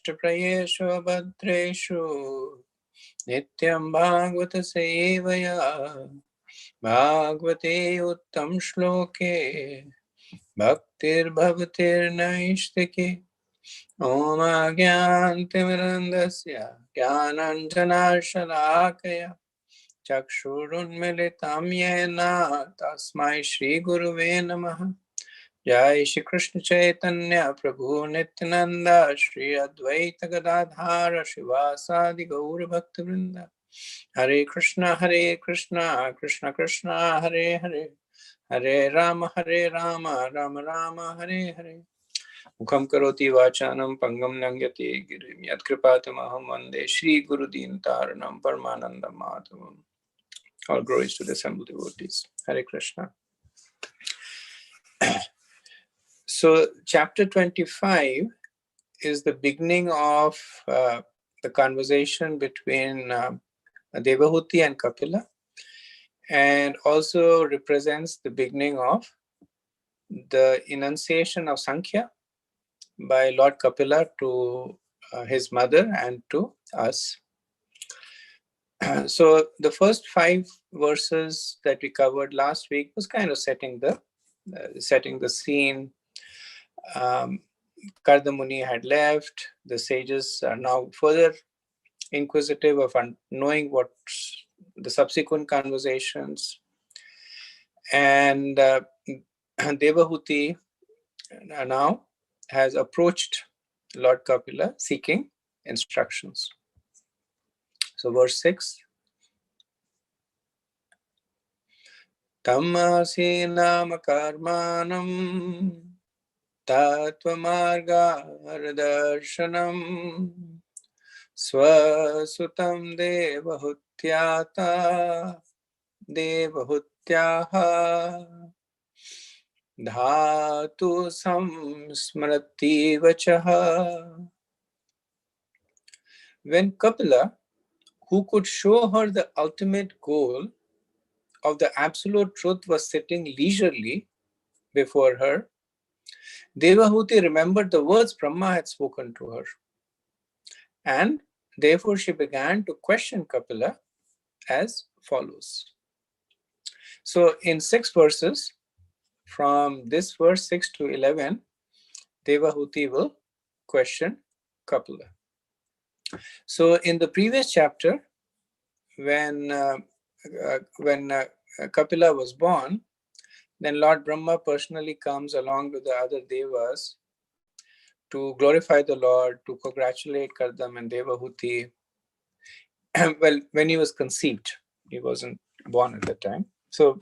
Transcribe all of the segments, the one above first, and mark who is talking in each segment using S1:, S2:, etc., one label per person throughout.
S1: अष्टप्रयेषु भद्रेषु नित्यं भागवत सेवया भागवते उत्तम श्लोके भक्तिर्भवतिर्नैष्टिकी ओम अज्ञानतिमिरन्धस्य ज्ञानाञ्जनशलाकया चक्षुरुन्मिलितं येन तस्मै श्रीगुरुवे नमः। जय श्री कृष्ण चैतन्य प्रभु नित्यानंद श्री अद्वैत गदाधार शिवासादि गौर भक्त वृंद। हरे कृष्ण कृष्ण कृष्ण हरे हरे, हरे राम राम राम हरे हरे। मुखं करोति वाचालं पंगुं लंघयते गिरिं यत्कृपातमहं वन्दे श्रीगुरुदीनतारिणं परमानन्दं माधवम्। All glories to the assembled devotees. Hare Krishna. So, chapter 25 is the beginning of the conversation between Devahuti and Kapila, and also represents the beginning of the enunciation of Sankhya by Lord Kapila to his mother and to us. So the first 5 verses that we covered last week was kind of setting the scene. Kardamuni had left. The sages are now further inquisitive of knowing what the subsequent conversations. And Devahuti now has approached Lord Kapila seeking instructions. So verse 6. Tamasi nama karmanam tattvamargadarshanam swasutam devahutyata devahutyaha dhatu samsmrati vachaha. When Kapila, who could show her the ultimate goal of the absolute truth, was sitting leisurely before her, Devahuti remembered the words Brahma had spoken to her. And therefore she began to question Kapila as follows. So in 6 verses, from this verse 6 to 11, Devahuti will question Kapila. So in the previous chapter, when Kapila was born, then Lord Brahma personally comes along with the other devas to glorify the Lord, to congratulate Kardam and Devahuti. Well, when he was conceived, he wasn't born at that time. So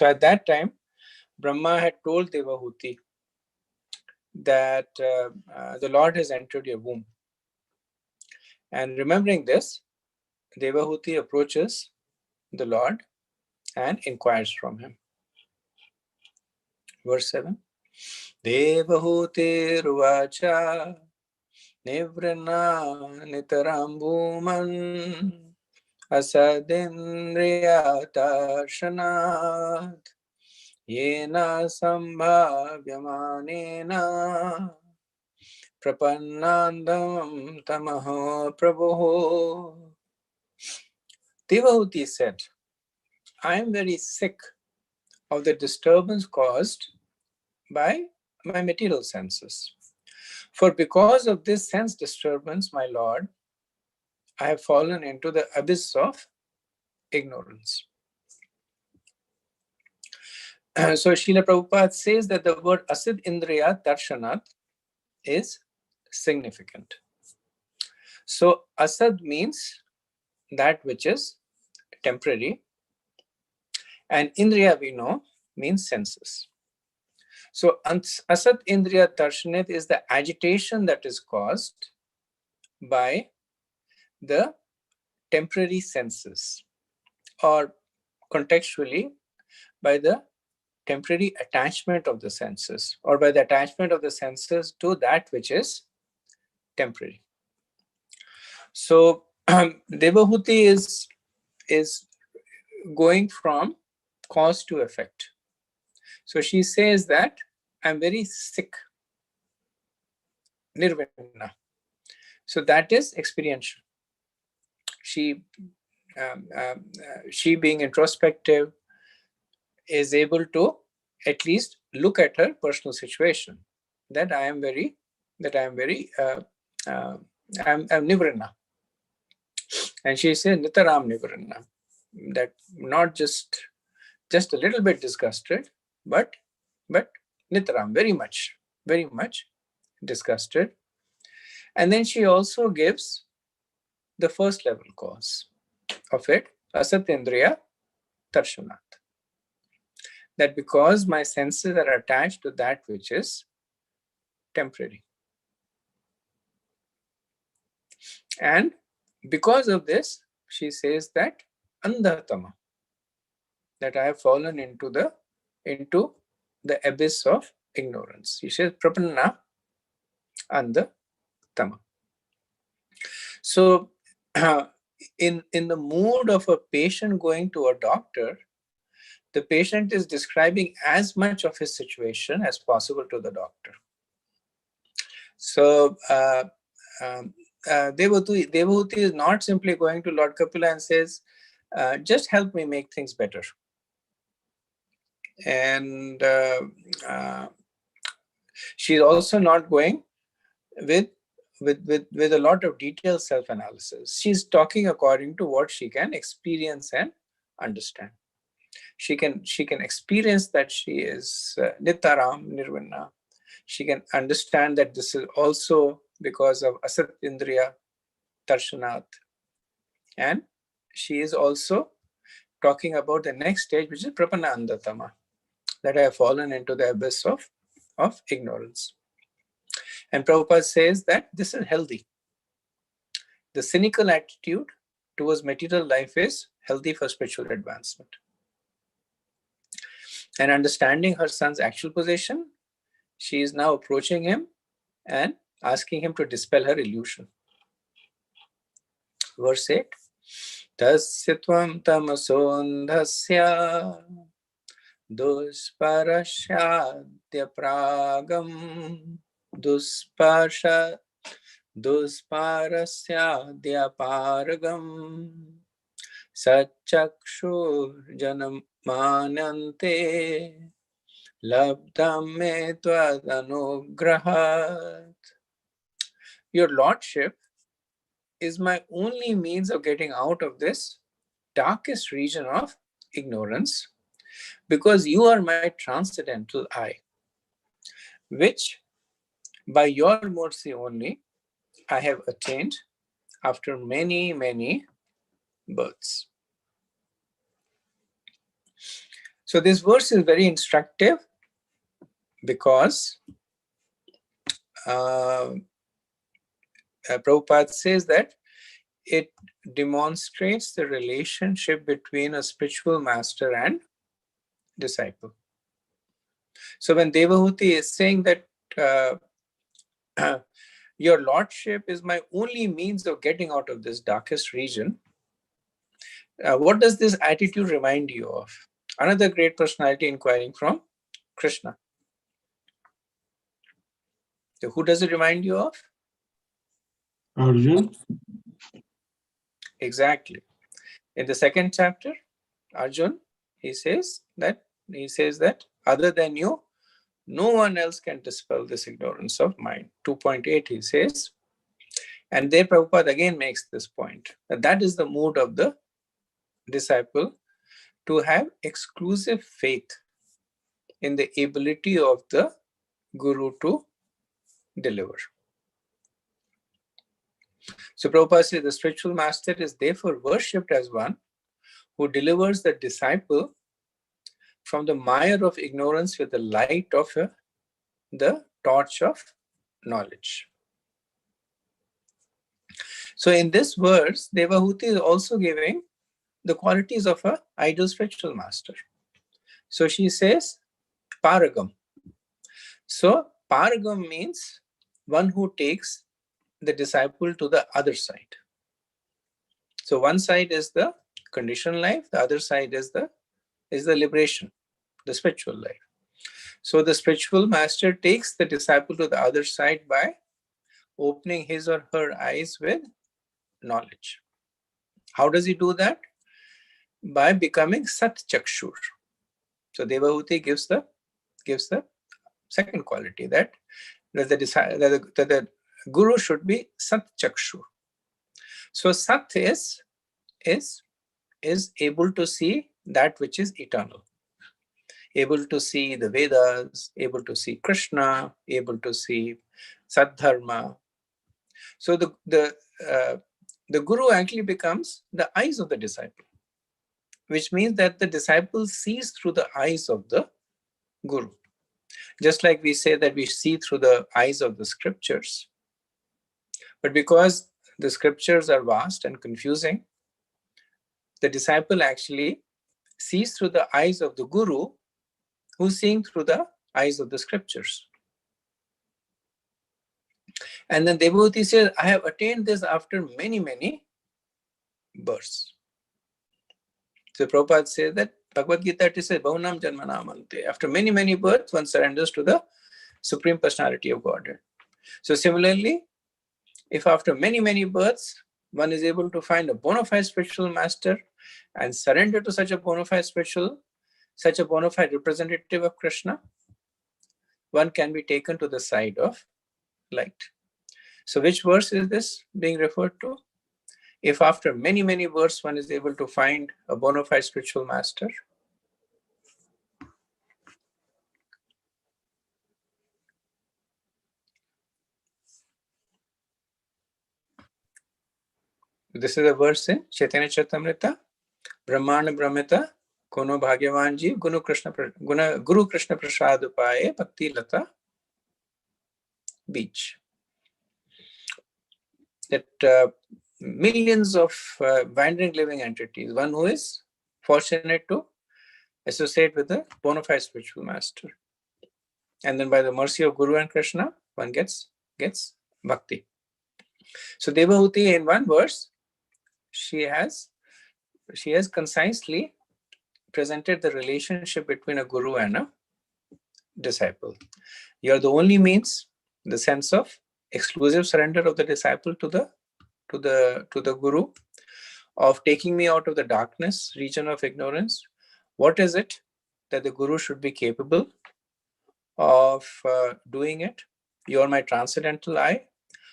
S1: at that time, Brahma had told Devahuti that the Lord has entered your womb. And remembering this, Devahuti approaches the Lord and inquires from him. Verse 7. Devahuti ruvacha nivrana nitaram bhuman asadindriyatashanat yena sambhavyamanena prapannandam tamaho prabhu. Devahuti said, I am very sick of the disturbance caused by my material senses. For because of this sense disturbance, my Lord, I have fallen into the abyss of ignorance. So Srila Prabhupada says that the word Asid Indriya Darshanat is significant. So Asad means that which is temporary, and Indriya we know means senses. So Asat Indriya Darshanat is the agitation that is caused by the temporary senses, or contextually by the temporary attachment of the senses, or by the attachment of the senses to that which is temporary. So Devahuti is going from cause to effect. So she says that I'm very sick, nirvana. So that is experiential. She being introspective is able to at least look at her personal situation, that I'm Nivrinna. And she says Nitaram Nivrinna, that not just a little bit disgusted, but Nitaram, very much disgusted. And then she also gives the first level cause of it, Asatindriya Tarshanat. That because my senses are attached to that which is temporary. And because of this, she says that Andhatama, that I have fallen into the abyss of ignorance. She says Prapanna Andhatama. So in the mood of a patient going to a doctor, the patient is describing as much of his situation as possible to the doctor. So Devahuti is not simply going to Lord Kapila and says, just help me make things better. And she's also not going with a lot of detailed self-analysis. She's talking according to what she can experience and understand. She can experience that she is Nitaram, Nirvana. She can understand that this is also because of Asat Indriya Tarshanat. And she is also talking about the next stage, which is Prapanna Andatama, that I have fallen into the abyss of ignorance. And Prabhupada says that this is healthy. The cynical attitude towards material life is healthy for spiritual advancement. And understanding her son's actual position, she is now approaching him and asking him to dispel her illusion. Verse 8. Tasya tvam tamasondhasya dusparashadya pragam dusparasya paragam Satchakshur janam manante labdam me tvadanugrahat. Your lordship is my only means of getting out of this darkest region of ignorance, because you are my transcendental I, which by your mercy only I have attained after many, many births. So this verse is very instructive because Prabhupada says that it demonstrates the relationship between a spiritual master and disciple. So when Devahuti is saying that your lordship is my only means of getting out of this darkest region, what does this attitude remind you of? Another great personality inquiring from Krishna. So who does it remind you of?
S2: Arjun.
S1: Exactly. In the second chapter, Arjun, he says that other than you, no one else can dispel this ignorance of mind. 2.8 he says, and there Prabhupada again makes this point, that is the mood of the disciple, to have exclusive faith in the ability of the Guru to deliver. So Prabhupada says the spiritual master is therefore worshipped as one who delivers the disciple from the mire of ignorance with the light of the torch of knowledge. So in this verse, Devahuti is also giving the qualities of an ideal spiritual master. So she says, Paragam. So Paragam means one who takes the disciple to the other side. So one side is the conditioned life, the other side is the liberation, the spiritual life. So the spiritual master takes the disciple to the other side by opening his or her eyes with knowledge. How does he do that? By becoming Sat Chakshur. So Devahuti gives the second quality, that the guru should be Sat Chakshur. So Sat is able to see that which is eternal, able to see the Vedas, able to see Krishna, able to see Sadharma. So the guru actually becomes the eyes of the disciple, which means that the disciple sees through the eyes of the guru. Just like we say that we see through the eyes of the scriptures. But because the scriptures are vast and confusing, the disciple actually sees through the eyes of the guru, who's seeing through the eyes of the scriptures. And then Devahuti says, I have attained this after many, many births. So Prabhupada says that Bhagavad Gita, it says, Bhaunam Janmanamante. After many, many births, one surrenders to the Supreme Personality of Godhead. So similarly, if after many, many births, one is able to find a bona fide spiritual master and surrender to such a bona fide representative of Krishna, one can be taken to the side of light. So which verse is this being referred to? If after many, many births, one is able to find a bona fide spiritual master, this is a verse in Chaitanya Charitamrita, Brahmana Brahmita, Kono Bhagyavanji, Guru Krishna Prasad Upaye, Bhakti Lata Beach. That millions of wandering living entities, one who is fortunate to associate with a bona fide spiritual master. And then by the mercy of Guru and Krishna, one gets bhakti. So Devahuti, in one verse, she has concisely presented the relationship between a guru and a disciple. You are the only means, the sense of exclusive surrender of the disciple to the guru, of taking me out of the darkness, region of ignorance. What is it that the guru should be capable of doing it? You are my transcendental eye.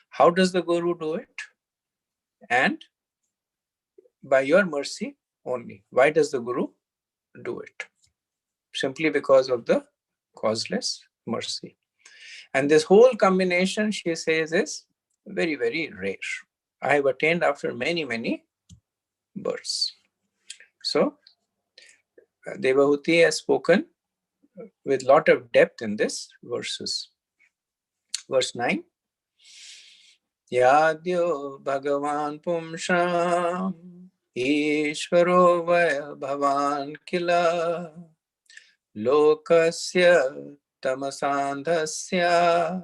S1: How does the guru do it? And by your mercy only. Why does the guru do it? Simply because of the causeless mercy. And this whole combination, she says, is very, very rare. I have attained after many, many births. So Devahuti has spoken with lot of depth in this verses. Verse 9. Yadyo Bhagavan Pumsham Ishvaro Vaya Bhavan Kila Lokasya Tamasandhasya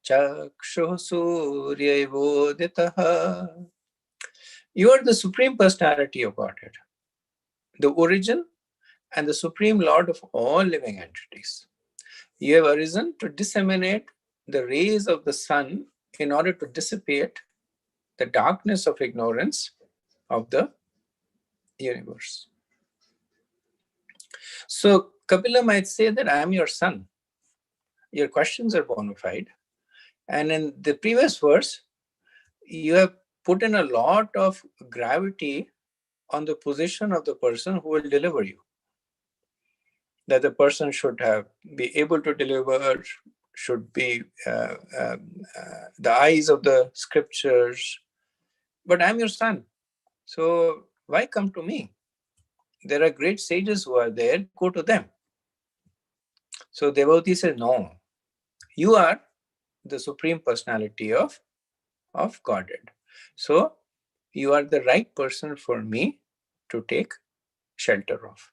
S1: Chakshu Surya Voditaha. You are the Supreme Personality of Godhead, the origin and the Supreme Lord of all living entities. You have arisen to disseminate the rays of the sun in order to dissipate the darkness of ignorance of the universe. So Kapila might say that I am your son. Your questions are bona fide. And in the previous verse, you have put in a lot of gravity on the position of the person who will deliver you. That the person should be able to deliver, should be the eyes of the scriptures. But I'm your son. So why come to me? There are great sages who are there, go to them. So Devahuti says, no, you are the Supreme Personality of Godhead. So you are the right person for me to take shelter of.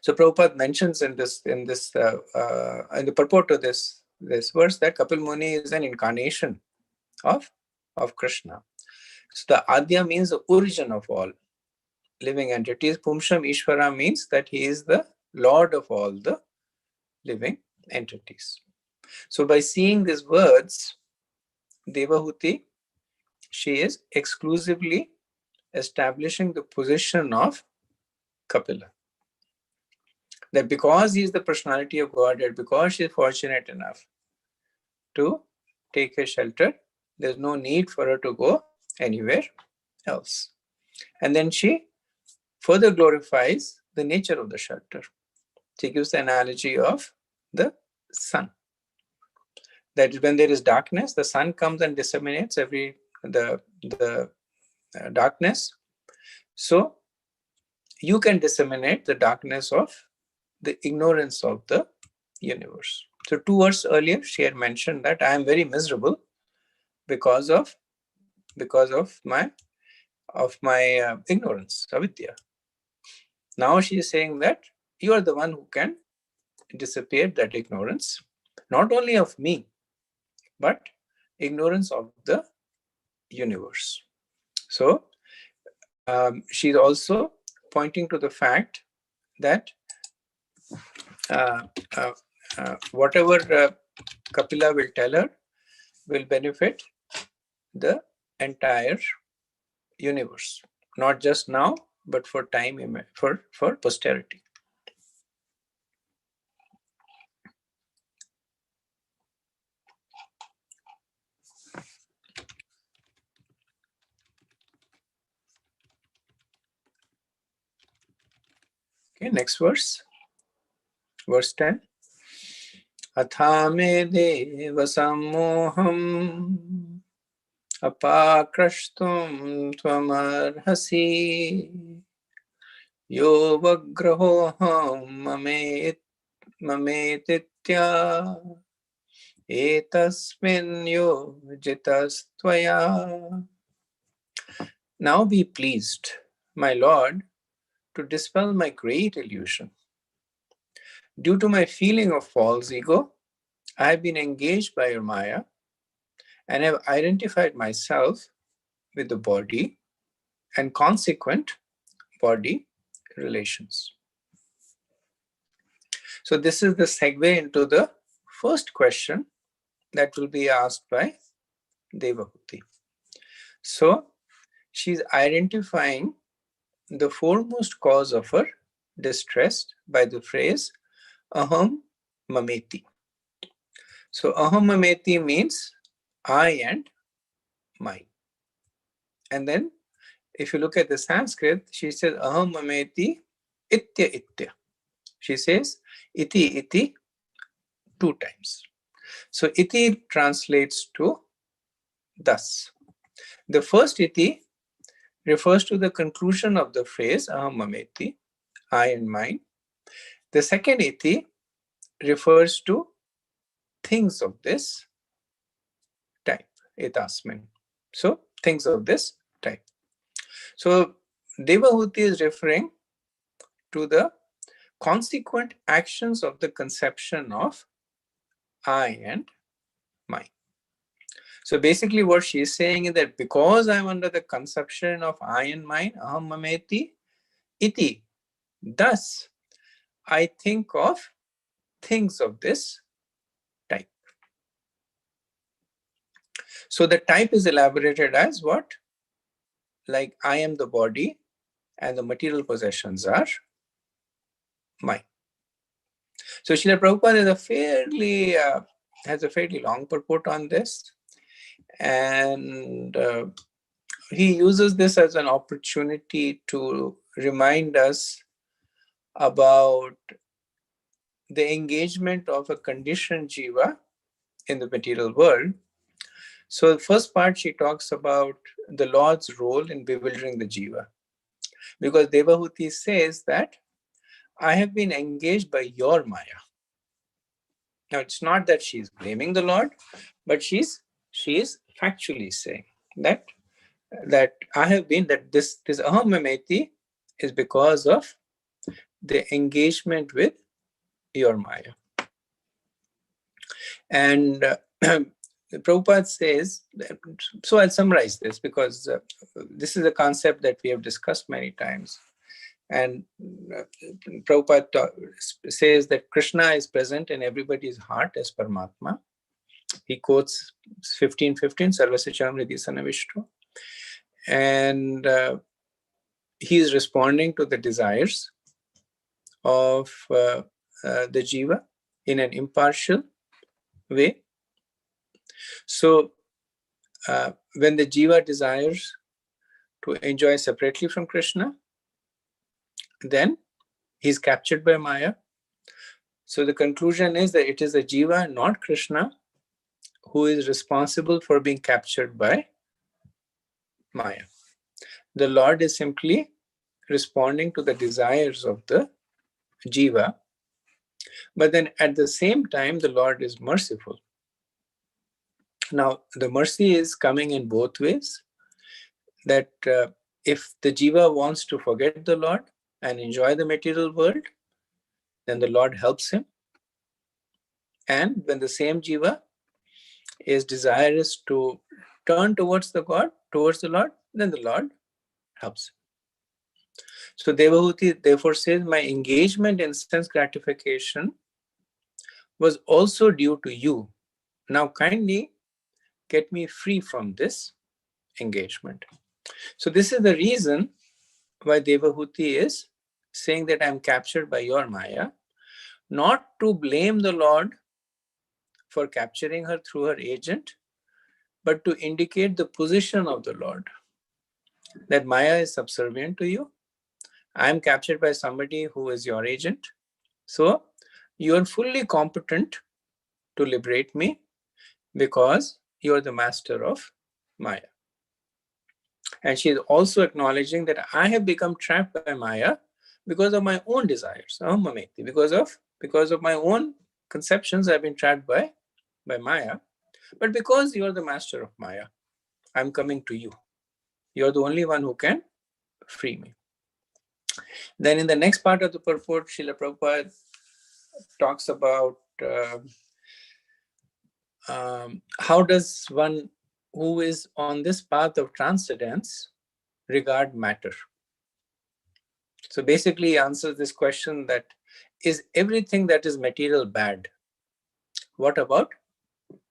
S1: So Prabhupada mentions in the purport to this verse that Kapil Muni is an incarnation of Krishna. So the Adya means the origin of all living entities. Pumsham Ishvara means that he is the Lord of all the living entities. So by seeing these words, Devahuti, she is exclusively establishing the position of Kapila. That because he is the personality of Godhead, because she is fortunate enough to take her shelter, there's no need for her to go anywhere else. And then she further glorifies the nature of the shelter. She gives the analogy of the sun. That when there is darkness, the sun comes and disseminates the darkness. So you can disseminate the darkness of the ignorance of the universe. So 2 verses earlier, she had mentioned that I am very miserable because of my ignorance, avidya. Now she is saying that you are the one who can dissipate that ignorance, not only of me, but ignorance of the universe. So she's also pointing to the fact that whatever Kapila will tell her will benefit the entire universe, not just now, but for time, for posterity. Okay, next verse. Verse 10. Athame deva sammoham apakrashtum tvamarhasi yo vagrahoham mametitya etasmin yo jitastvaya. Now be pleased, my Lord, to dispel my great illusion. Due to my feeling of false ego, I have been engaged by your Maya and have identified myself with the body and consequent body relations. So this is the segue into the first question that will be asked by Devahuti. So she's identifying the foremost cause of her distress by the phrase aham mameti. So aham mameti means I and mine. And then if you look at the Sanskrit, she says aham mameti itya itya. She says iti iti 2 times. So iti translates to thus. The first iti refers to the conclusion of the phrase aham mameti, I and mine. The second iti refers to things of this type, etasmin. So things of this type. So Devahuti is referring to the consequent actions of the conception of I and mine. So basically what she is saying is that because I'm under the conception of I and mine, aham mameti iti, thus I think of things of this type. So the type is elaborated as what? Like I am the body and the material possessions are mine. So Srila Prabhupada has a fairly long purport on this, and he uses this as an opportunity to remind us about the engagement of a conditioned jiva in the material world. So the first part, she talks about the Lord's role in bewildering the jiva, because Devahuti says that I have been engaged by your Maya. Now, it's not that she's blaming the Lord, but she is factually saying that I have been, that this aham mameti is because of the engagement with your Maya. And Prabhupada says, so I'll summarize this because this is a concept that we have discussed many times. And Prabhupada says that Krishna is present in everybody's heart as Paramatma. He quotes 15:15, Sarvasya Chamriti Sanavishtu. And he is responding to the desires of the jiva in an impartial way. So when the jiva desires to enjoy separately from Krishna, then he's captured by Maya. So the conclusion is that it is the jiva, not Krishna, who is responsible for being captured by Maya. The Lord is simply responding to the desires of the jiva, but then at the same time, the Lord is merciful. Now, the mercy is coming in both ways, that if the jiva wants to forget the Lord and enjoy the material world, then the Lord helps him. And when the same jiva is desirous to turn towards the Lord, then the Lord helps him. So Devahuti therefore says, my engagement in sense gratification was also due to you. Now kindly get me free from this engagement. So this is the reason why Devahuti is saying that I'm captured by your Maya, not to blame the Lord for capturing her through her agent, but to indicate the position of the Lord, that Maya is subservient to you. I am captured by somebody who is your agent. So you are fully competent to liberate me because you are the master of Maya. And she is also acknowledging that I have become trapped by Maya because of my own desires, because of my own conceptions. I've been trapped by Maya. But because you are the master of Maya, I'm coming to you. You're the only one who can free me. Then in the next part of the purport, Srila Prabhupada talks about how does one who is on this path of transcendence regard matter. So basically he answers this question that, is everything that is material bad? What about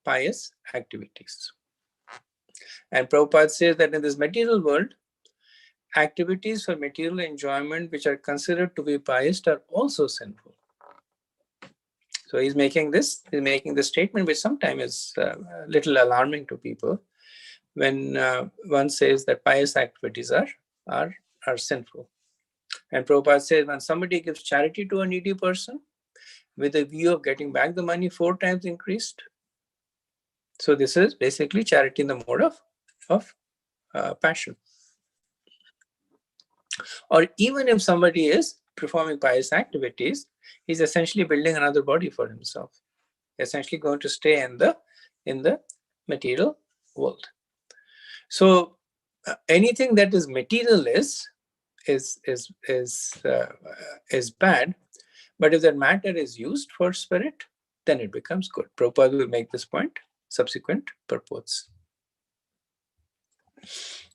S1: pious activities? And Prabhupada says that in this material world, activities for material enjoyment which are considered to be pious are also sinful. So he's making this statement, which sometimes is a little alarming to people, when one says that pious activities are sinful. And Prabhupada says, when somebody gives charity to a needy person with a view of getting back the money 4 times increased, so this is basically charity in the mode of passion. Or even if somebody is performing pious activities, he's essentially building another body for himself, essentially going to stay in the material world. So anything that is material is bad, but if that matter is used for spirit, then it becomes good. Prabhupada will make this point subsequent purports.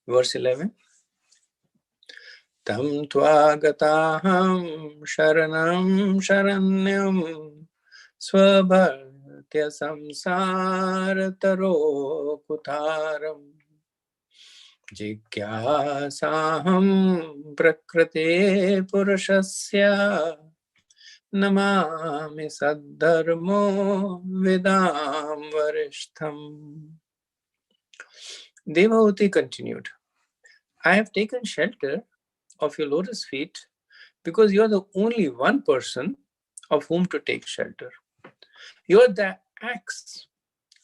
S1: Verse 11. Tam tvagataham sharanam sharanyam swabhartya samsara taro kutaram jigyasaham prakrite purushasya namami saddharmo vidam varishtham. Devahuti continued, I have taken shelter of your lotus feet because you are the only one person of whom to take shelter. You are the axe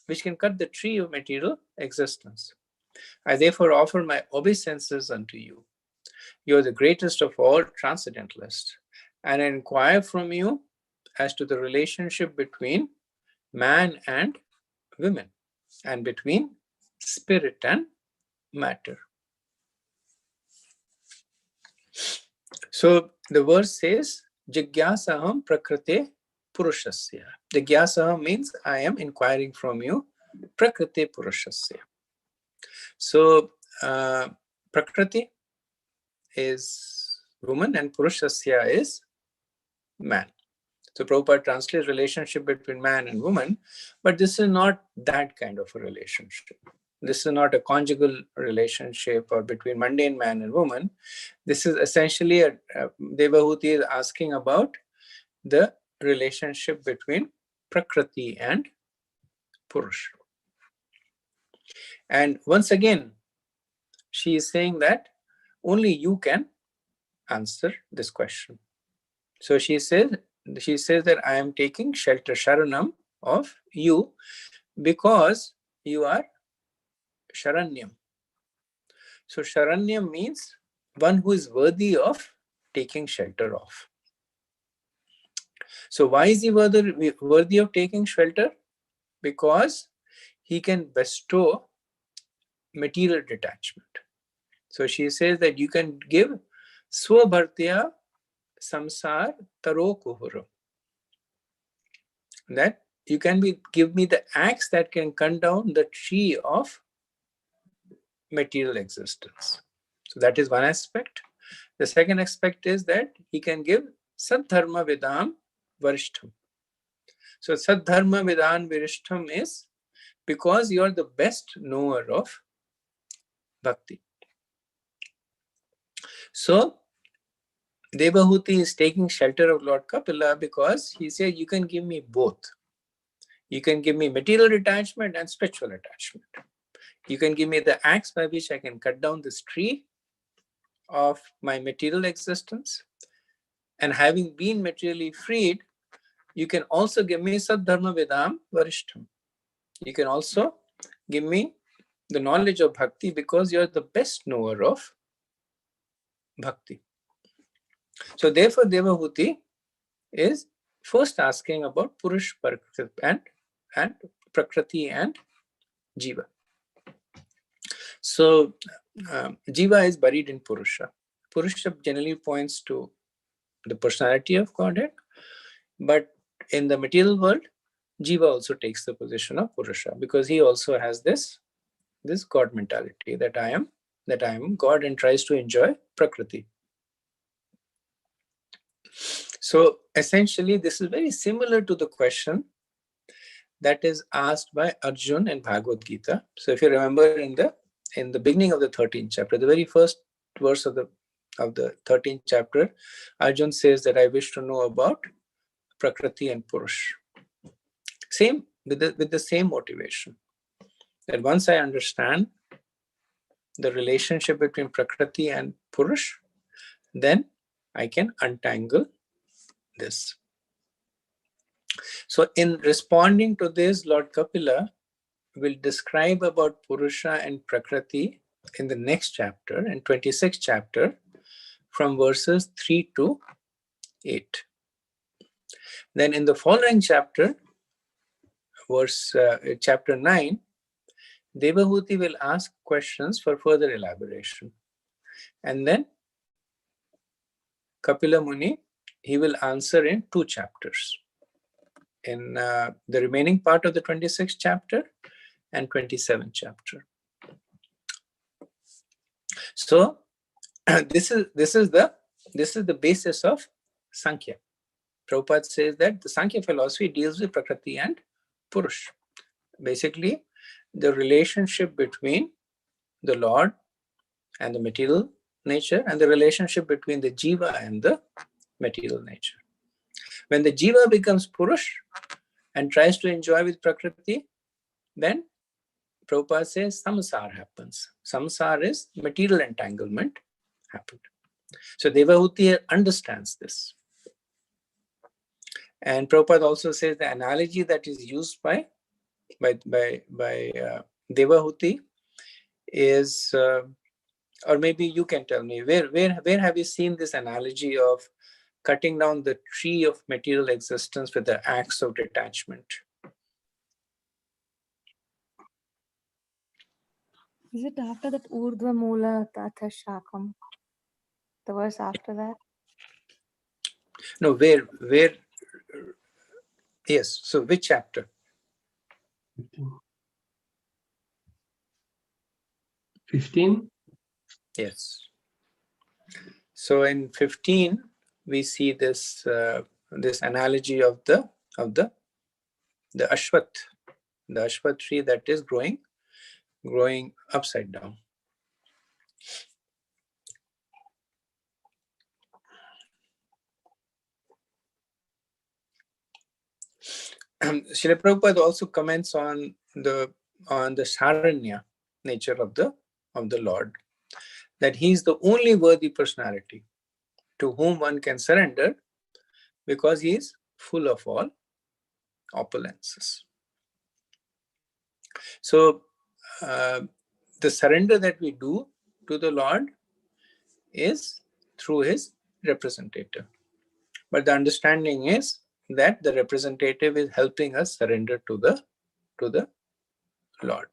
S1: which can cut the tree of material existence. I therefore offer my obeisances unto you. You are the greatest of all transcendentalists, and I inquire from you as to the relationship between man and women, and between spirit and matter. So the verse says, Jigyasaham prakrite purushasya. Jigyasaham means I am inquiring from you, prakrite purushasya. So prakriti is woman, and Purushasya is man. So Prabhupada translates relationship between man and woman, but this is not that kind of a relationship. This is not a conjugal relationship or between mundane man and woman. This is essentially Devahuti is asking about the relationship between Prakriti and Purush. And once again, she is saying that only you can answer this question. So she says that I am taking shelter, sharanam, of you because you are Sharanyam. So Sharanyam means one who is worthy of taking shelter of. So why is he worthy of taking shelter? Because he can bestow material detachment. So she says that you can give swabhartya samsar taro kuhuru. That you can give me the axe that can cut down the tree of material existence. So that is one aspect. The second aspect is that he can give Sadharma Vidam Varishtham. So Sadharma Vidam Varishtham is because you are the best knower of bhakti. So Devahuti is taking shelter of Lord Kapila because he said, you can give me both. You can give me material attachment and spiritual attachment. You can give me the axe by which I can cut down this tree of my material existence. And having been materially freed, you can also give me Sadharma Vedam Varishtham. You can also give me the knowledge of bhakti because you are the best knower of bhakti. So therefore, Devahuti is first asking about Purush and Prakriti and Jiva. So Jiva is buried in Purusha. Purusha generally points to the personality of Godhead, but in the material world, Jiva also takes the position of Purusha because he also has this God mentality that I am God and tries to enjoy Prakriti. So essentially, this is very similar to the question that is asked by Arjun in Bhagavad Gita. So if you remember in the beginning of the 13th chapter, the very first verse of the 13th chapter, Arjun says that I wish to know about Prakriti and Purush. Same with the same motivation. That once I understand the relationship between Prakriti and Purush, then I can untangle this. So in responding to this, Lord Kapila will describe about Purusha and Prakriti in the next chapter, in 26th chapter, from verses 3 to 8. Then in the following chapter, chapter 9, Devahuti will ask questions for further elaboration. And then Kapila Muni, he will answer in 2 chapters. In the remaining part of the 26th chapter and 27th chapter. So this is the basis of Sankhya. Prabhupada says that the Sankhya philosophy deals with Prakriti and Purush. Basically, the relationship between the Lord and the material nature and the relationship between the Jiva and the material nature. When the Jiva becomes Purush and tries to enjoy with Prakriti, then Prabhupada says samsara happens. Samsara is material entanglement happened. So Devahuti understands this. And Prabhupada also says the analogy that is used by Devahuti is, or maybe you can tell me, where have you seen this analogy of cutting down the tree of material existence with the axe of detachment?
S2: Is it after that Urdhva Mula Tatha Shakam? The verse after that?
S1: No, where? Yes. So which chapter?
S3: 15.
S1: Yes. So in 15, we see this this analogy of the ashwath, the ashwath tree that is growing upside down. Srila Prabhupada also comments on the Saranya nature of the Lord, that he is the only worthy personality to whom one can surrender because he is full of all opulences. So the surrender that we do to the Lord is through his representative. But the understanding is that the representative is helping us surrender to the Lord.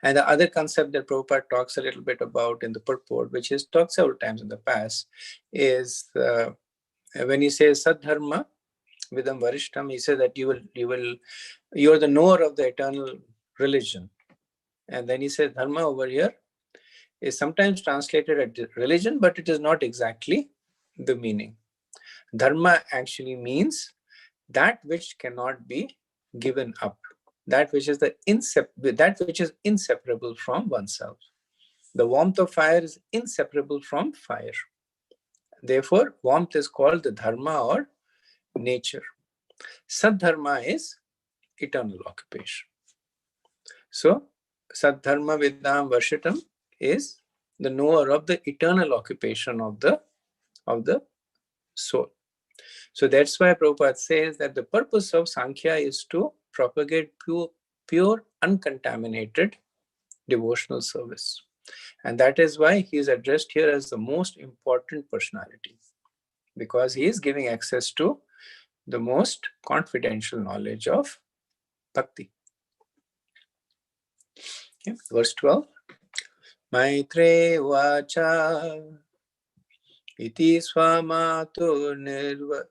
S1: And the other concept that Prabhupada talks a little bit about in the purport, which is talked several times in the past, is when he says Sadharma Vidam Varishtam, he says that you are the knower of the eternal religion. And then he says Dharma over here is sometimes translated as religion, but it is not exactly the meaning. Dharma actually means that which cannot be given up, that which is inseparable from oneself. The warmth of fire is inseparable from fire. Therefore, warmth is called the dharma or nature. Sadharma is eternal occupation. So, Sadharma Vidam Varshitam is the knower of the eternal occupation of the soul. So that's why Prabhupada says that the purpose of Sankhya is to propagate pure uncontaminated devotional service. And that is why he is addressed here as the most important personality, because he is giving access to the most confidential knowledge of bhakti. Okay. Verse 12. Maitre vacha iti swamato nirva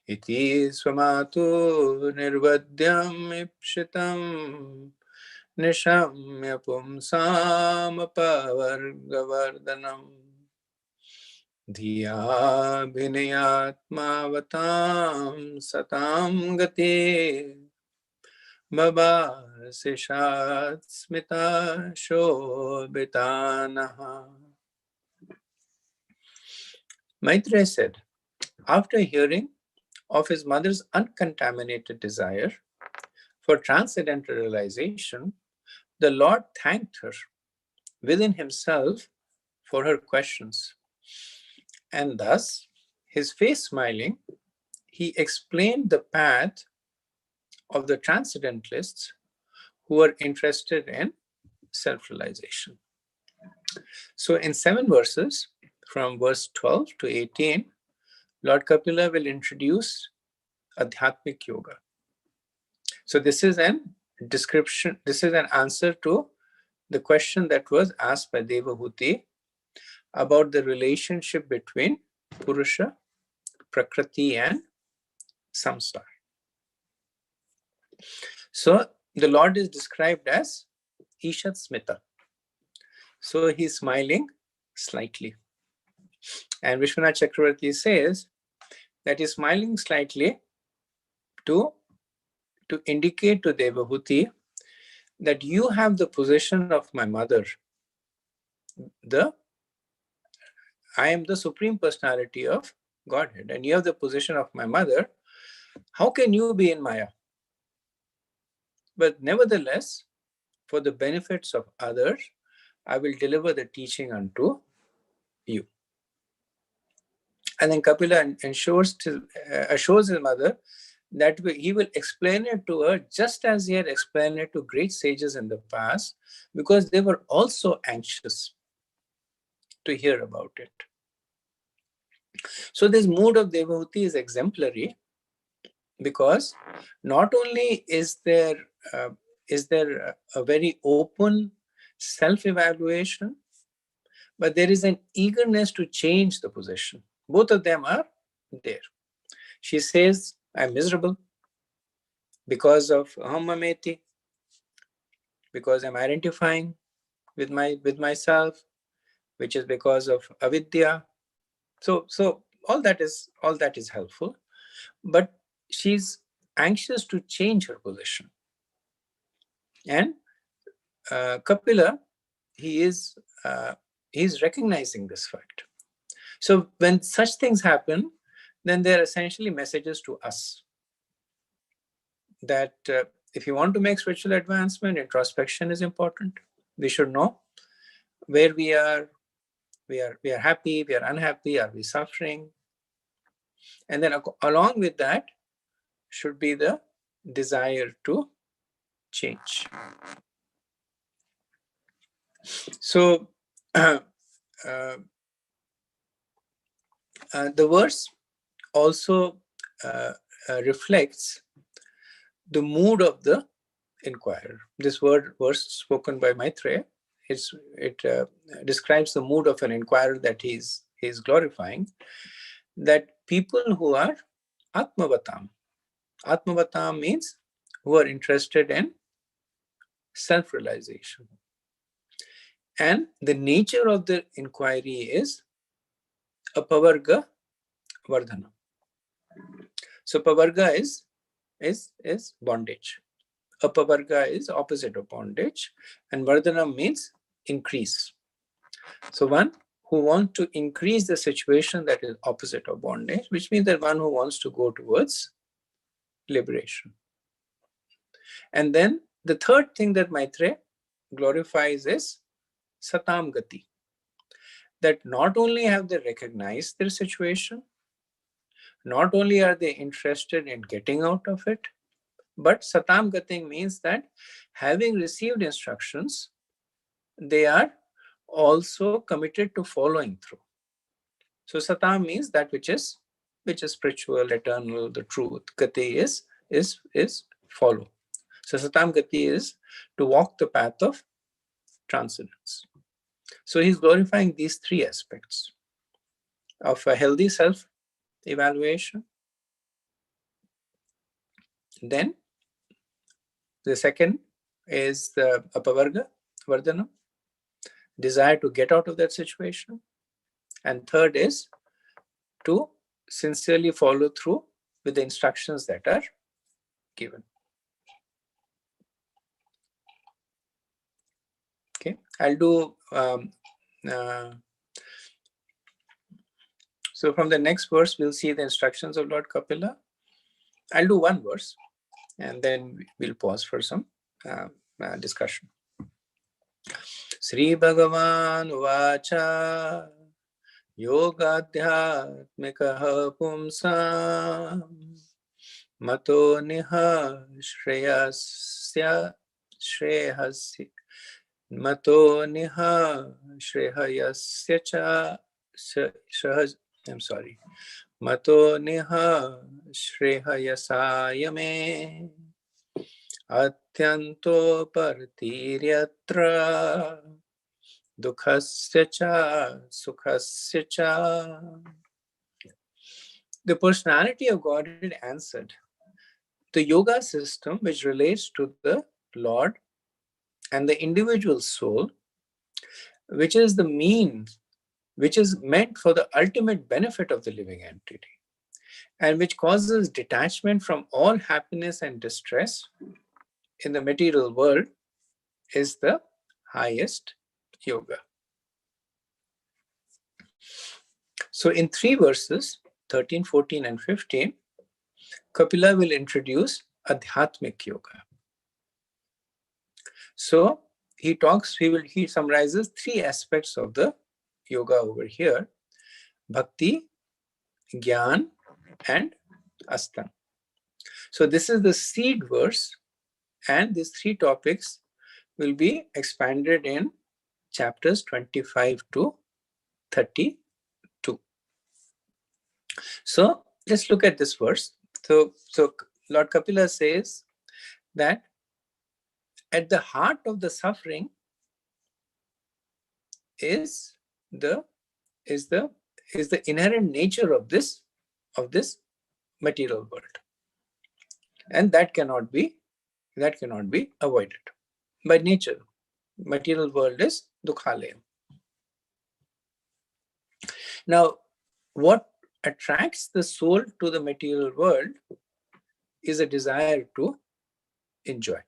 S1: iti swamato nirvadyam ipshitam nishamya pumsam pavargavardanam Dhiya bhinayatmavatam satam gati baba sishat smita shobitanaha. Maitreya said, after hearing of his mother's uncontaminated desire for transcendental realization, the Lord thanked her within himself for her questions. And thus, his face smiling, he explained the path of the transcendentalists who are interested in self-realization. So in 7 verses, from verse 12 to 18, Lord Kapila will introduce Adhyatmic Yoga. So this is an description, this is an answer to the question that was asked by Devahuti about the relationship between Purusha, Prakriti and Samsara. So the Lord is described as Ishat Smita. So he's smiling slightly. And Vishwanath Chakravarti says that he's smiling slightly to indicate to Devahuti that you have the position of my mother. I am the Supreme Personality of Godhead, and you have the position of my mother. How can you be in Maya? But nevertheless, for the benefits of others, I will deliver the teaching unto you. And then Kapila assures his mother that he will explain it to her just as he had explained it to great sages in the past, because they were also anxious to hear about it. So this mood of Devahuti is exemplary, because not only is there a very open self-evaluation, but there is an eagerness to change the position. Both of them are there. She says, I'm miserable. because of ahamameti, because I'm identifying with myself, which is because of avidya. So all that is helpful, but she's anxious to change her position. And Kapila, he's recognizing this fact. So when such things happen, then they're essentially messages to us that if you want to make spiritual advancement, introspection is important. We should know where we are. We are happy, we are unhappy, are we suffering? And then along with that should be the desire to change. So the verse also reflects the mood of the inquirer. This verse spoken by Maitreya, it describes the mood of an inquirer that he's glorifying, that people who are atmavatam. Atmavatam means who are interested in self-realization. And the nature of the inquiry is apavarga vardhana. So pavarga is bondage. Apavarga is opposite of bondage, and vardhana means increase. So one who wants to increase the situation that is opposite of bondage, which means that one who wants to go towards liberation. And then the third thing that Maitreya glorifies is satam gati, that not only have they recognized their situation, not only are they interested in getting out of it, but satam gati means that having received instructions, they are also committed to following through. So satam means that which is spiritual, eternal, the truth. Gati is follow. So satam gati is to walk the path of transcendence. So he's glorifying these three aspects of a healthy self-evaluation. Then the second is the apavarga, vardhana, desire to get out of that situation. And third is to sincerely follow through with the instructions that are given. Okay, I'll do so from the next verse, we'll see the instructions of Lord Kapila. I'll do one verse and then we'll pause for some discussion. Sri Bhagavan Vacha Yogadhyatmikaha Pumsam Mato Niha Shreyasya Shreyasya Mato Niha Shreyasya Cha I'm sorry. Mato Niha Shreyasaya Me Atyanto Partiryatra Dukhasya Cha Sukhasya Cha. The personality of Godhead answered, the yoga system which relates to the Lord and the individual soul, which is the means, which is meant for the ultimate benefit of the living entity, and which causes detachment from all happiness and distress in the material world, is the highest yoga. So in three verses, 13, 14, and 15, Kapila will introduce Adhyatmic Yoga. So he summarizes three aspects of the yoga over here: Bhakti, Gyan, and Astan. So this is the seed verse, and these three topics will be expanded in chapters 25 to 32. So let's look at this verse. So Lord Kapila says that at the heart of the suffering is the inherent nature of this material world. And that cannot be avoided by nature. Material world is dukhalayam. Now, what attracts the soul to the material world is a desire to enjoy.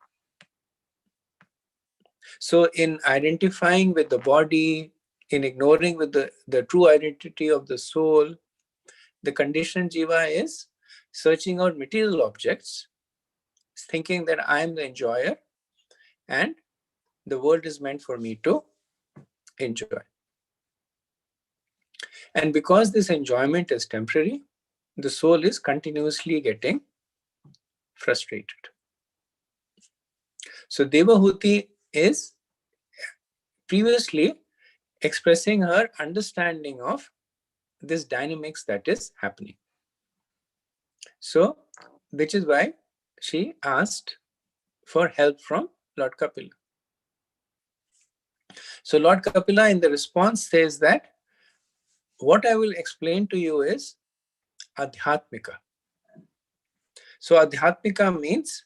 S1: So in identifying with the body, in ignoring with the true identity of the soul, the conditioned jiva is searching out material objects, thinking that I am the enjoyer and the world is meant for me to enjoy. And because this enjoyment is temporary, the soul is continuously getting frustrated. So Devahuti is previously expressing her understanding of this dynamics that is happening. So, which is why she asked for help from Lord Kapila. So Lord Kapila in the response says that what I will explain to you is Adhyatmika. So Adhyatmika means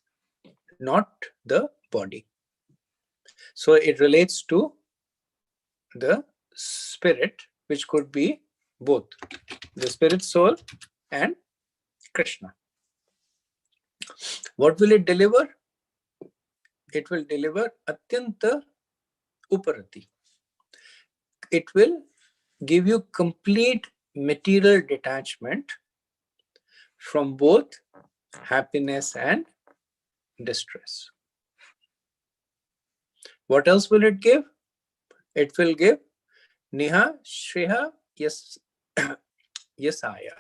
S1: not the body. So it relates to the spirit, which could be both the spirit soul and Krishna. What will it deliver? It will deliver Atyanta Uparati. It will give you complete material detachment from both happiness and distress. What else will it give? It will give Niha Shreha Yasaya.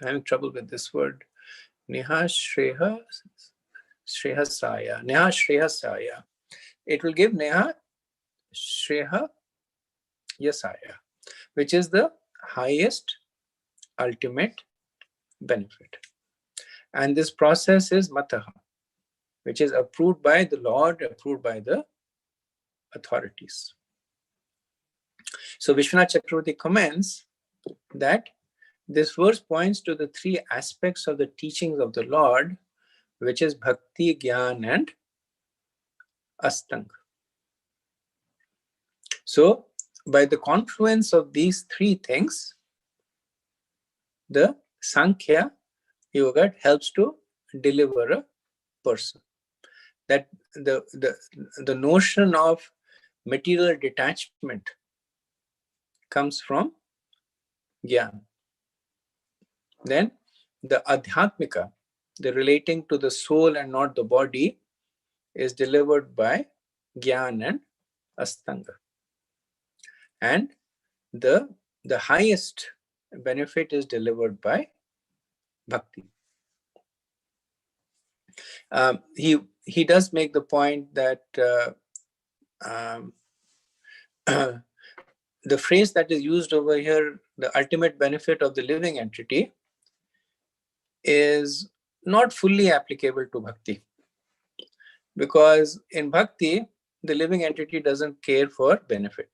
S1: I'm having trouble with this word. Niha Shreha Shrehasaya. Neha Shrehasaya. It will give Neha Shreha Yasaya, which is the highest ultimate benefit. And this process is Mataha, which is approved by the Lord, approved by the authorities. So Vishwanath Chakravarti comments that this verse points to the three aspects of the teachings of the Lord, which is Bhakti, Gyan, and Astanga. So by the confluence of these three things, the Sankhya Yoga helps to deliver a person. That the notion of material detachment comes from Gyan. Then the Adhyatmika, the relating to the soul and not the body, is delivered by Gyan and Astanga. And the highest benefit is delivered by Bhakti. He does make the point that the phrase that is used over here, the ultimate benefit of the living entity, is not fully applicable to Bhakti. Because in Bhakti, the living entity doesn't care for benefit.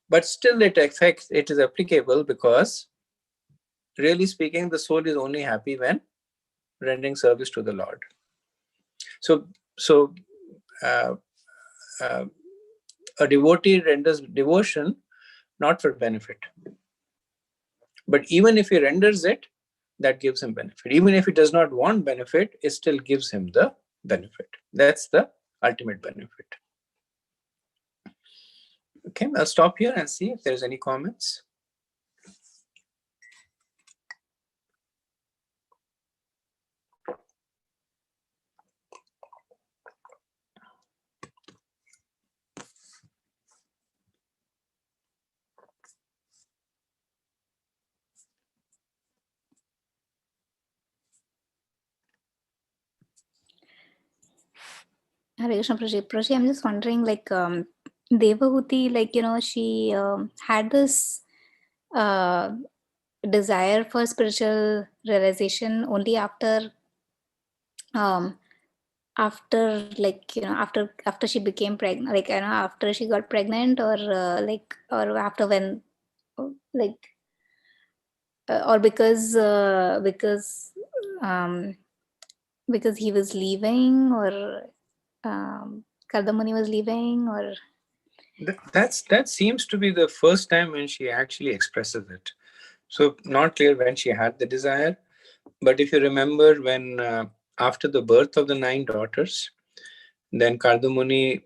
S1: But still it is applicable because, really speaking, the soul is only happy when rendering service to the Lord. So a devotee renders devotion not for benefit. But even if he renders it, that gives him benefit. Even if he does not want benefit, it still gives him the benefit. That's the ultimate benefit. Okay, I'll stop here and see if there's any comments.
S2: Hare Krishna, Prachi, I'm just wondering, like, Devahuti, like, she had this desire for spiritual realization only after after she became pregnant, like, after she got pregnant, or or after when, or because Because he was leaving, or Kardamuni was leaving, or
S1: That seems to be the first time when she actually expresses it. So not clear when she had the desire, but if you remember when after the birth of the 9 daughters, then Kardamuni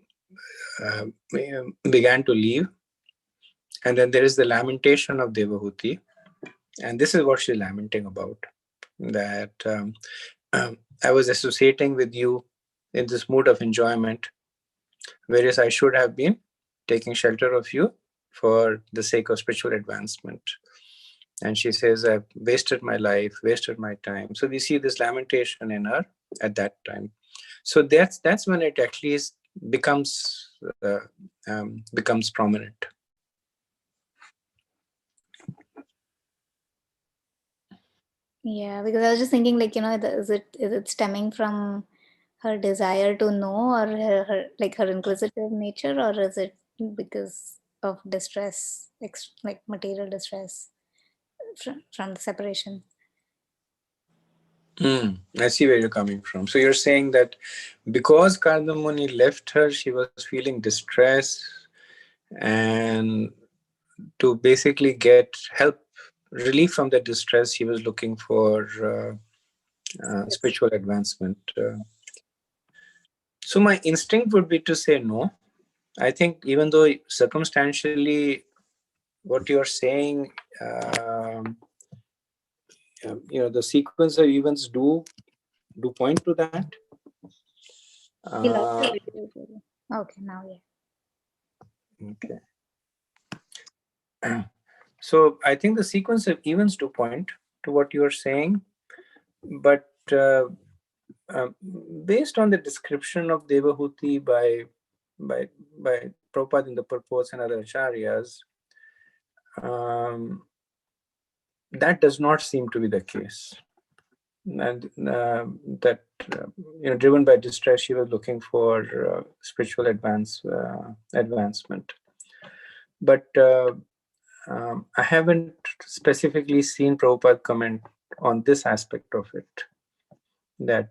S1: began to leave, and then there is the lamentation of Devahuti, and this is what she's lamenting about, that I was associating with you in this mood of enjoyment, whereas I should have been taking shelter of you for the sake of spiritual advancement. And she says, I've wasted my life, wasted my time. So we see this lamentation in her at that time. So that's when it actually becomes prominent.
S2: yeah, because I was just thinking, like, is it stemming from her desire to know, or her like her inquisitive nature, or is it because of distress, like material distress from the separation?
S1: I see where you're coming from. So you're saying that because Kardamuni left her, she was feeling distress, and to basically get help, relief from the distress, she was looking for spiritual advancement. So my instinct would be to say no. I think even though circumstantially what you're saying, the sequence of events do point to that.
S2: He lost the video. Okay, now
S1: Okay. So I think the sequence of events do point to what you are saying, but based on the description of Devahuti by Prabhupada in the purports and other acharyas, that does not seem to be the case. And that driven by distress, she was looking for spiritual advancement. But I haven't specifically seen Prabhupada comment on this aspect of it, that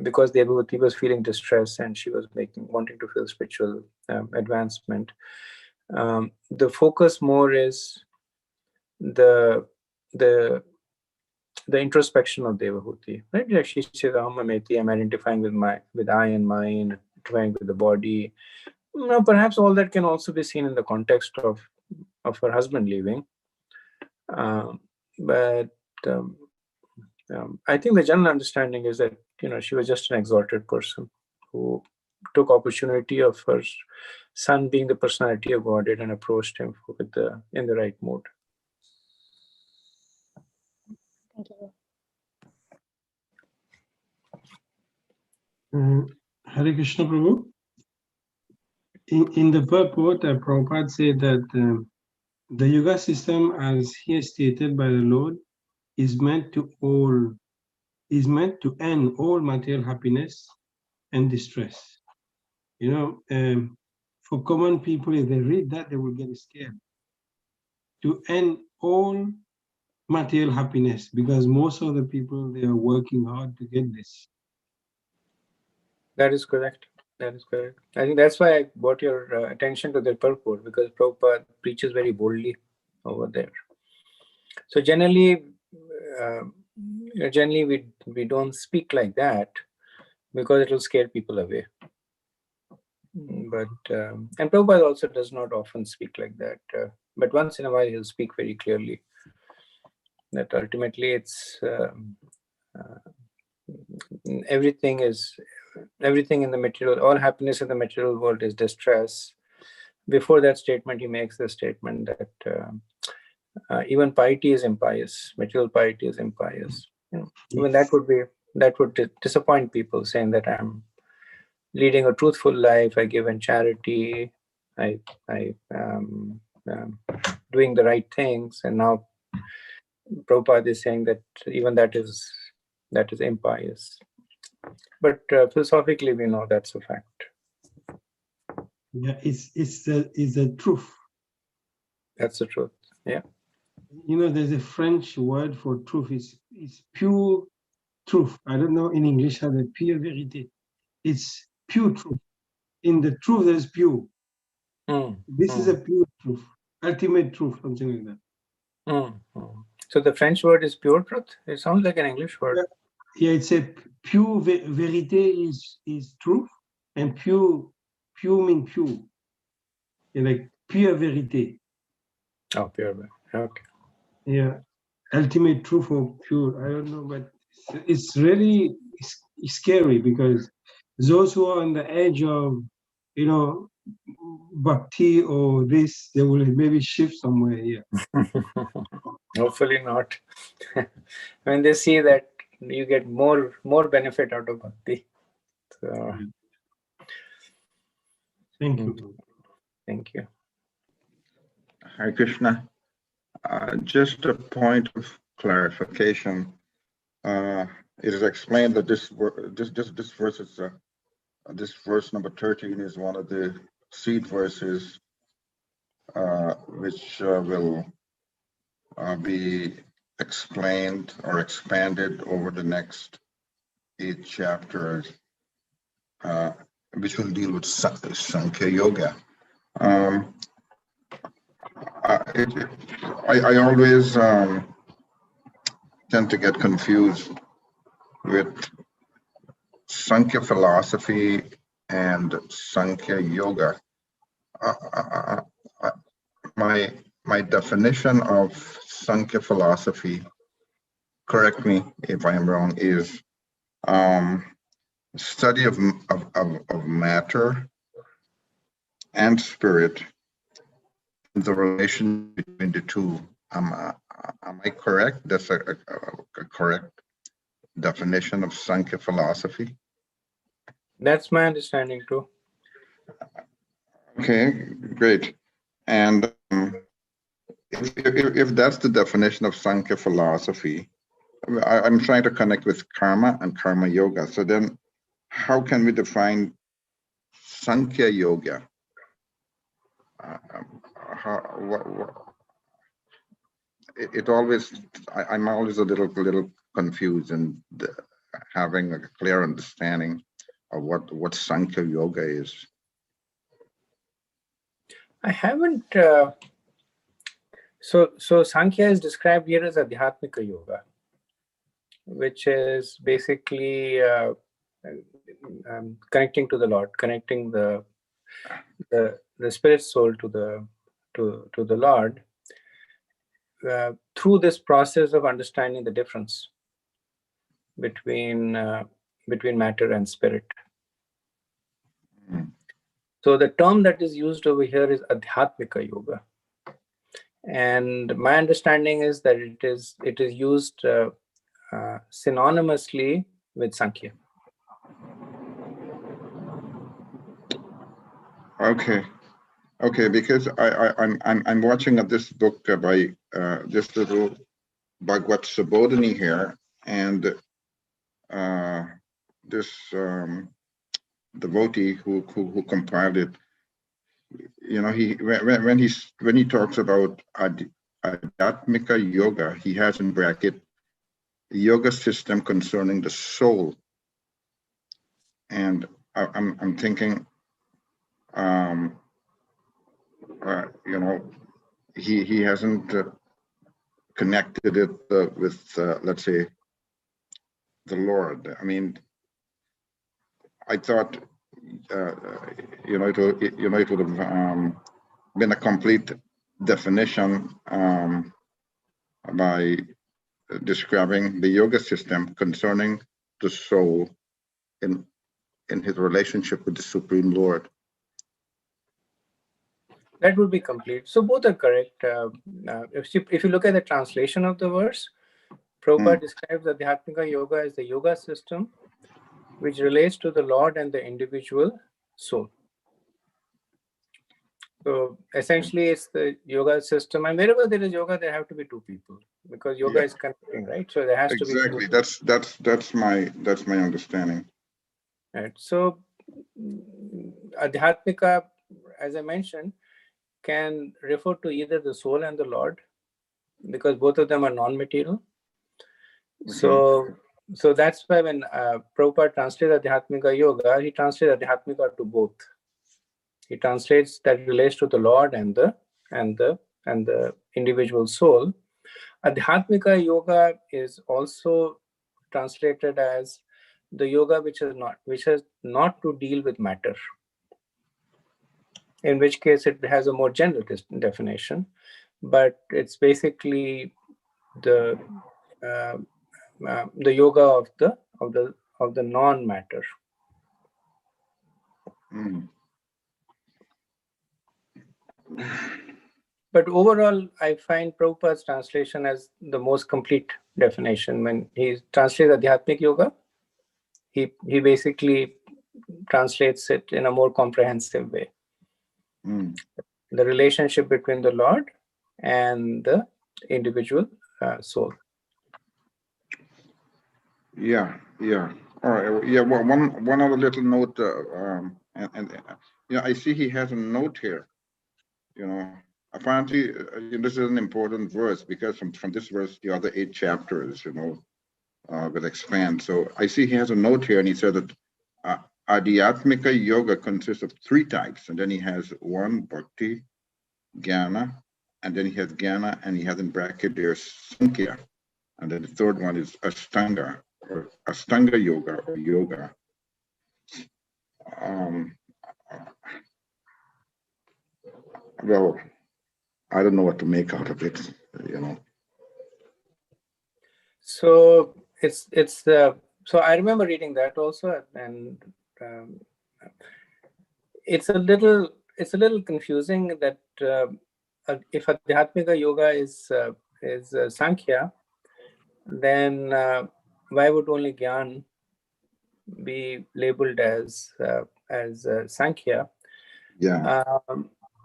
S1: because Devahuti was feeling distress and she was wanting to feel spiritual advancement. The focus more is the introspection of Devahuti, right? Like she says, Aham-meti, I'm identifying with I and mine, identifying with the body. Now, perhaps all that can also be seen in the context of her husband leaving. But I think the general understanding is that she was just an exalted person who took opportunity of her son being the personality of Godhead and approached him in the right mood.
S2: Thank you.
S3: Hare Krishna Prabhu. In the purport, Prabhupada said that the yoga system, as here stated by the Lord, is meant to end all material happiness and distress. For common people, if they read that, they will get scared. To end all material happiness, because most of the people, they are working hard to get this.
S1: That is correct. I think that's why I brought your attention to the purport, because Prabhupada preaches very boldly over there. So generally we don't speak like that because it will scare people away. But and Prabhupada also does not often speak like that. But once in a while he'll speak very clearly that ultimately it's everything in the material, all happiness in the material world is distress. Before that statement, he makes the statement that even piety is impious, material piety is impious. Even that would disappoint people, saying that I'm leading a truthful life, I give in charity, I doing the right things, and now Prabhupada is saying that even that is impious. But philosophically, we know that's a fact.
S3: Yeah, it's the truth.
S1: That's the truth. Yeah.
S3: There's a French word for truth. It's pure truth. I don't know in English how the pure verité. It's pure truth. In the truth, there's pure. This is a pure truth, ultimate truth, something like that.
S1: So the French word is pure truth. It sounds like an English word.
S3: Yeah, it's a pure verité is truth, and pure mean pure. Like pure verité.
S1: Oh, pure. Okay.
S3: Yeah, ultimate truth or pure. I don't know, but it's really scary because those who are on the edge of, bhakti or this, they will maybe shift somewhere here.
S1: Hopefully not. When they see that you get more benefit out of bhakti. So,
S3: Thank you.
S1: Thank you.
S4: Hare Krishna. Just a point of clarification. It is explained that this verse is this verse number 13 is one of the seed verses which will be explained or expanded over the next 8 chapters, which will deal with Sankhya Yoga. I always tend to get confused with Sankhya philosophy and Sankhya Yoga. My definition of Sankhya philosophy, correct me if I am wrong, is study of matter and spirit, the relation between the two. Am I correct? That's a correct definition of Sankhya philosophy?
S1: That's my understanding too.
S4: Okay, great. And if that's the definition of Sankhya philosophy, I'm trying to connect with karma and karma yoga. So then how can we define Sankhya yoga? It always, I'm always a little confused in having a clear understanding of what Sankhya yoga is.
S1: I haven't. So Sankhya is described here as Adhyatmika yoga, which is basically connecting to the Lord, connecting the spirit soul to the Lord through this process of understanding the difference between matter and spirit. So the term that is used over here is Adhyatmika yoga, and my understanding is that it is used synonymously with Sankhya.
S4: Okay, because I'm watching this book by this little Bhagavad Subodhini here, and this devotee who compiled it, when he talks about Adhyatmika yoga, he has in bracket yoga system concerning the soul, and I'm thinking, he hasn't connected it with let's say the Lord. I mean, I thought it would have been a complete definition by describing the yoga system concerning the soul in his relationship with the Supreme Lord.
S1: That would be complete. So both are correct. If you look at the translation of the verse, Prabhupada describes Adhyatmika yoga as the yoga system which relates to the Lord and the individual soul. So essentially, it's the yoga system, and wherever there is yoga, there have to be two people because yoga is connecting, right? So there has to be
S4: exactly. That's my understanding.
S1: Right. So Adhyatmika, as I mentioned, can refer to either the soul and the Lord because both of them are non-material. Okay. So so that's why when Prabhupada translates Adhyatmika Yoga, he translates Adhyatmika to both. He translates that relates to the Lord and the individual soul. Adhyatmika Yoga is also translated as the yoga which has not to deal with matter, in which case it has a more general definition, but it's basically the yoga of the non-matter.
S4: Mm.
S1: But overall, I find Prabhupada's translation as the most complete definition. When he translates Adhyatmic Yoga, he basically translates it in a more comprehensive way.
S4: Mm.
S1: The relationship between the Lord and the individual soul.
S4: Yeah. All right. Yeah. Well, one other little note, I see he has a note here. Apparently, this is an important verse because from this verse, the other 8 chapters, will expand. So I see he has a note here, and he said that Adhyatmika Yoga consists of 3 types, and then he has 1 Bhakti, Jnana, and then he has Jnana, and he has in bracket there Sankhya, and then the 3rd one is Ashtanga, or Ashtanga Yoga, or Yoga. Well, I don't know what to make out of it,
S1: So so I remember reading that also, and it's a little confusing that if Adhyatmika Yoga is Sankhya, then why would only Gyan be labeled as Sankhya?
S4: Yeah.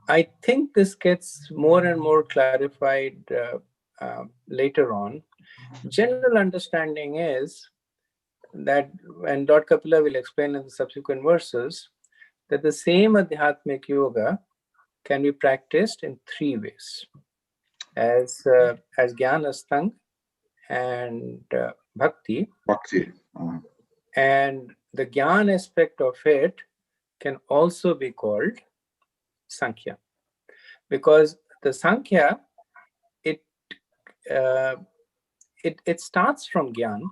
S1: I think this gets more and more clarified later on. General understanding is that, and Lord Kapila will explain in the subsequent verses, that the same Adhyatmic Yoga can be practiced in 3 ways, as Jnana Stang and Bhakti. And the Jnana aspect of it can also be called Sankhya, because the Sankhya, it starts from Jnana,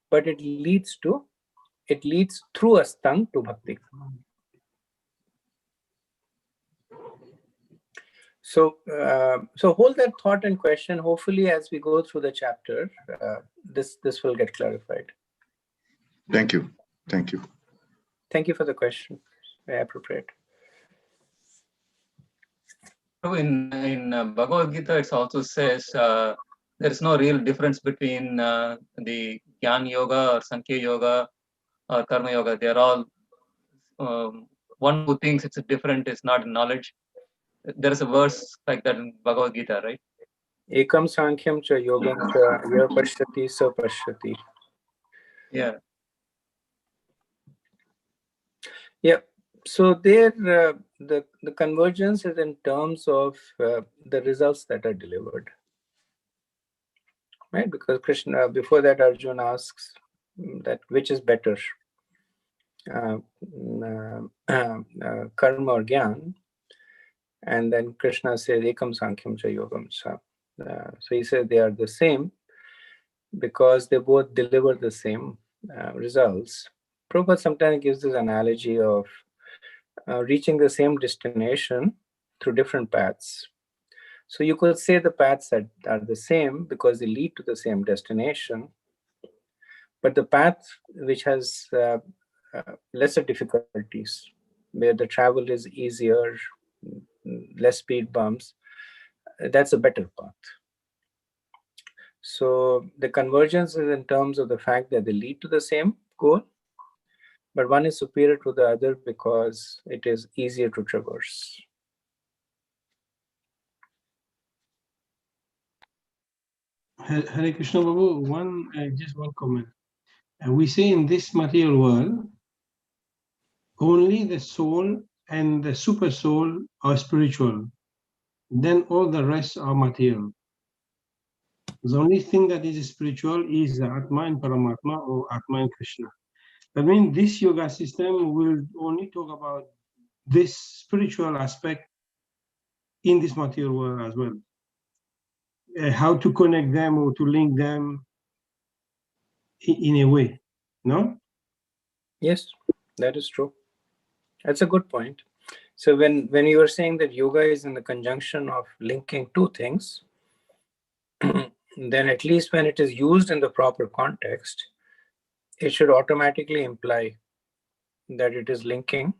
S1: but it leads through a Stang to Bhakti. So hold that thought and question. Hopefully, as we go through the chapter, this will get clarified.
S4: Thank you.
S1: Thank you for the question. Very appropriate.
S5: In Bhagavad Gita, it also says there is no real difference between the Jnana Yoga or Sankhya Yoga or Karma Yoga. They are all one who thinks it's different is not in knowledge. There is a verse like that in Bhagavad Gita, right?
S1: Ekam Sankhya cha yogam cha ya pashyati sa pashyati.
S5: Yeah.
S1: Yeah. So there, the convergence is in terms of the results that are delivered, right? Because Krishna, before that, Arjuna asks that which is better, karma or Gyan, and then Krishna says Ekam Sankhya cha yogam cha. So he says they are the same because they both deliver the same results. Prabhupada sometimes gives this analogy of reaching the same destination through different paths. So you could say the paths are the same because they lead to the same destination, but the path which has lesser difficulties, where the travel is easier, less speed bumps, that's a better path. So the convergence is in terms of the fact that they lead to the same goal, but one is superior to the other because it is easier to traverse.
S3: Hare Krishna Prabhu, just one comment. We say in this material world, only the soul and the super soul are spiritual. Then all the rest are material. The only thing that is spiritual is the Atma and Paramatma, or Atma and Krishna. I mean, this yoga system will only talk about this spiritual aspect in this material world as well. How to connect them or to link them in a way, no?
S1: Yes, that is true. That's a good point. So when you were saying that yoga is in the conjunction of linking two things, then at least when it is used in the proper context, it should automatically imply that it is linking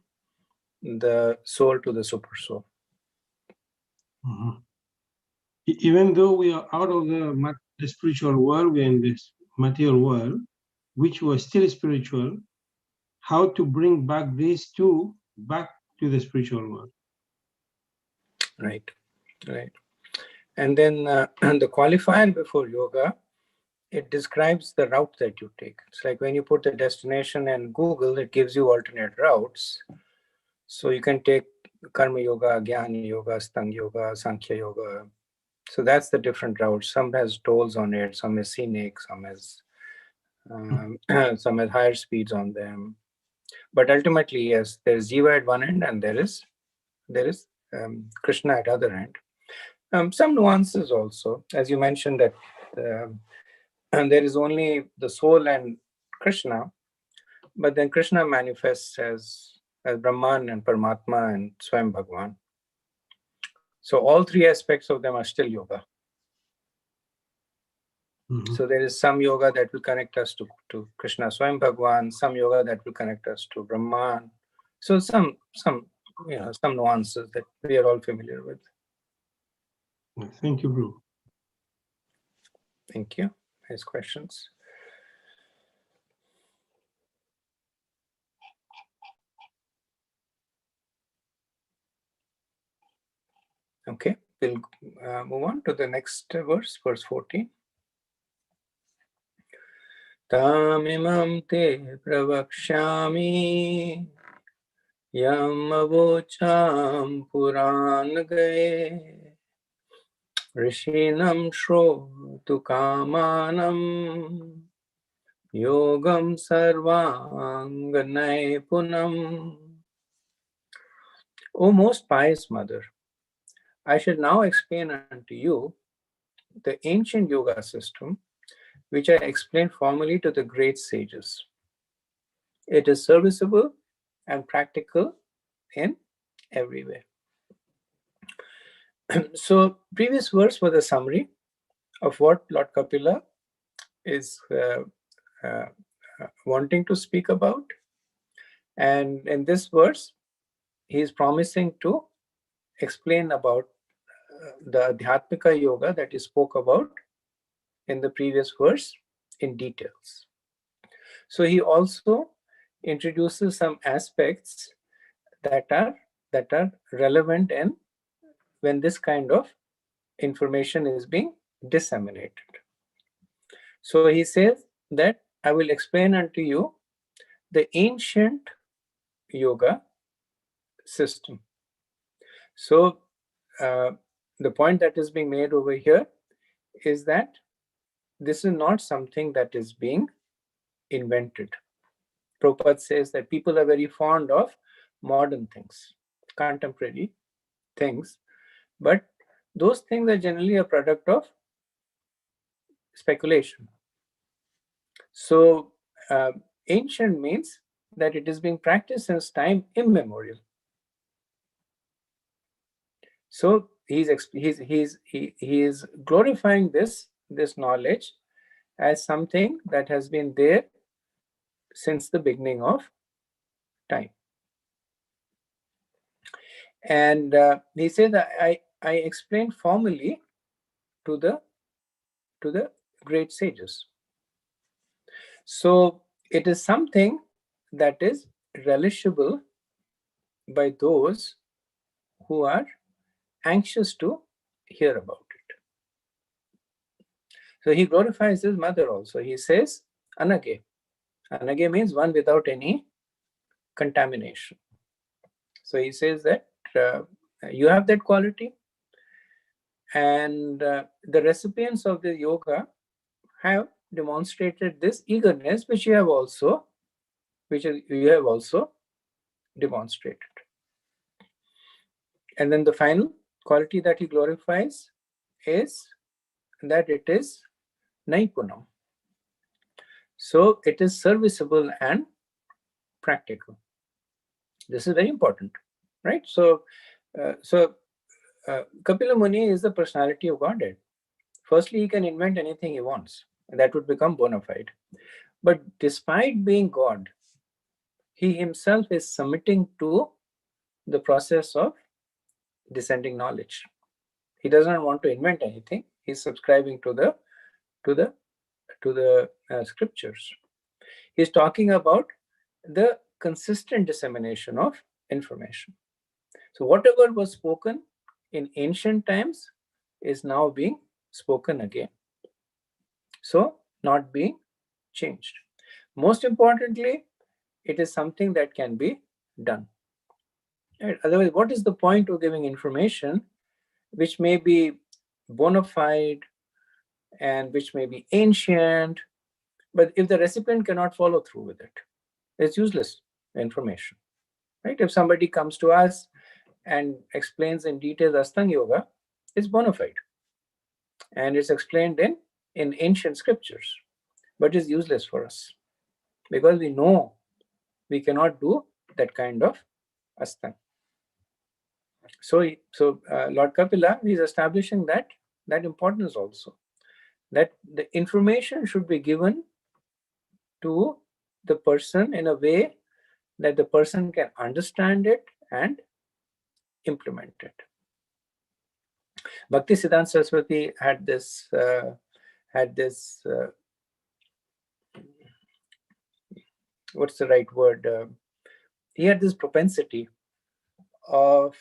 S1: the soul to the super soul.
S3: Mm-hmm. Even though we are out of the spiritual world, we're in this material world, which was still spiritual, how to bring back these two back to the spiritual world.
S1: Right. And then the qualifier before yoga, it describes the route that you take. It's like when you put the destination in Google, it gives you alternate routes. So you can take Karma Yoga, Jnana Yoga, Stang Yoga, Sankhya Yoga. So that's the different routes. Some has tolls on it, some is scenic, some has some has higher speeds on them. But ultimately, yes, there is Jiva at one end and there is Krishna at other end. Some nuances also, as you mentioned that and there is only the soul and Krishna, but then Krishna manifests as Brahman and Paramatma and Swayam Bhagwan. So all three aspects of them are still yoga.
S3: Mm-hmm.
S1: So there is some yoga that will connect us to Krishna Swayam Bhagwan, some yoga that will connect us to Brahman. So some nuances that we are all familiar with.
S3: Thank you, Guru.
S1: Thank you. Nice questions. Okay, we'll move on to the next verse 14. Tamimam te pravakshami yam avocham puran gaye rishinam shrotu kamanam yogam sarvanganay punam. O most pious mother, I shall now explain unto you the ancient yoga system which I explained formally to the great sages. It is serviceable and practical in every way. So, previous verse was a summary of what Lord Kapila is wanting to speak about. And in this verse, he is promising to explain about the Adhyatmika Yoga that he spoke about in the previous verse in details. So he also introduces some aspects that are relevant and when this kind of information is being disseminated. So he says that I will explain unto you the ancient yoga system. So the point that is being made over here is that this is not something that is being invented. Prabhupada says that people are very fond of modern things, contemporary things, but those things are generally a product of speculation. So ancient means that it is being practiced since time immemorial. So he is glorifying this knowledge as something that has been there since the beginning of time. And he said that I explained formally to the great sages. So it is something that is relishable by those who are anxious to hear about it. So he glorifies his mother also. He says, Anage. Anage means one without any contamination. So he says that you have that quality. And the recipients of the yoga have demonstrated this eagerness, which you have also demonstrated. And then the final quality that he glorifies is that it is naipunam. So it is serviceable and practical. This is very important, right? So Kapila Muni is the personality of Godhead. Firstly, he can invent anything he wants, and that would become bona fide. But despite being God, he himself is submitting to the process of descending knowledge. He does not want to invent anything. He's subscribing to the scriptures. He's talking about the consistent dissemination of information. So whatever was spoken in ancient times is now being spoken again. So not being changed. Most importantly, it is something that can be done. Right? Otherwise, what is the point of giving information which may be bona fide and which may be ancient, but if the recipient cannot follow through with it, it's useless information. Right? If somebody comes to us and explains in detail Astanga Yoga, it's bona fide. And it's explained in ancient scriptures, but it's useless for us because we know we cannot do that kind of Astanga. So Lord Kapila is establishing that importance also, that the information should be given to the person in a way that the person can understand it and implement it. Bhakti Siddhanta Saraswati had this what's the right word? He had this propensity of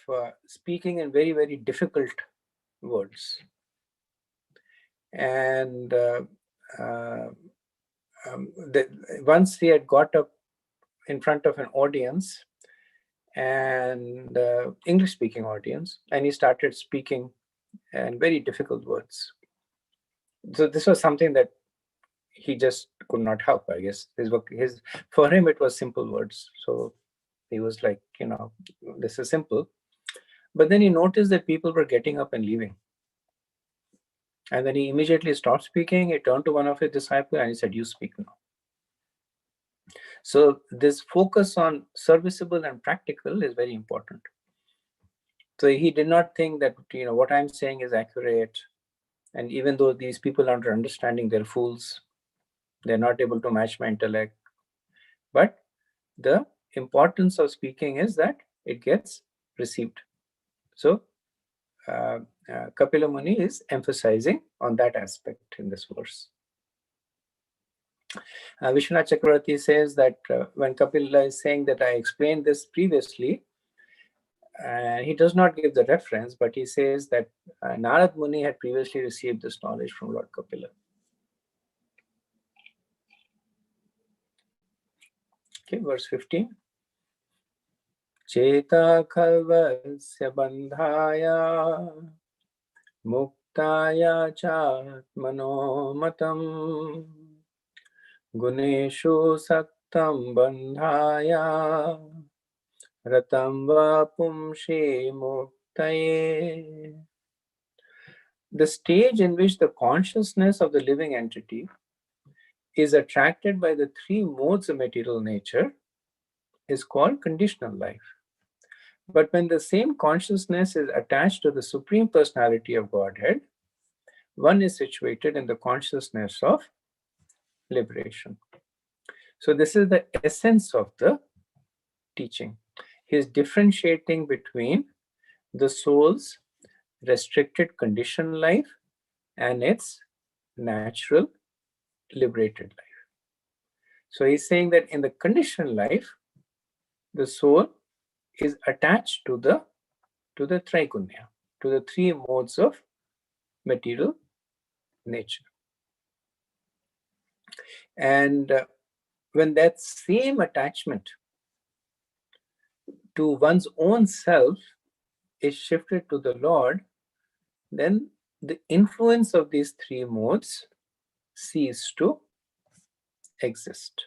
S1: speaking in very, very difficult words. And once he had got up in front of an audience, and English-speaking audience, and he started speaking in very difficult words. So this was something that he just could not help, I guess. For him, it was simple words. So he was like, this is simple. But then he noticed that people were getting up and leaving. And then he immediately stopped speaking. He turned to one of his disciples and he said, "You speak now." So this focus on serviceable and practical is very important. So he did not think that, what I'm saying is accurate. And even though these people aren't understanding, they're fools. They're not able to match my intellect. But the importance of speaking is that it gets received. So Kapila Muni is emphasizing on that aspect in this verse. Vishwanath Chakravarti says that when Kapila is saying that I explained this previously, he does not give the reference, but he says that Narad Muni had previously received this knowledge from Lord Kapila. Okay, verse 15. Cheta khalvasya bandhaya muktaya chatmano matam guneshu saktam bandhaya ratam va pumshi muktaye. The stage in which the consciousness of the living entity is attracted by the three modes of material nature is called conditional life. But when the same consciousness is attached to the Supreme Personality of Godhead, one is situated in the consciousness of liberation. So this is the essence of the teaching. He is differentiating between the soul's restricted conditioned life and its natural liberated life. So he's saying that in the conditioned life, the soul is attached to the Traigunya, to the three modes of material nature. And when that same attachment to one's own self is shifted to the Lord, then the influence of these three modes cease to exist.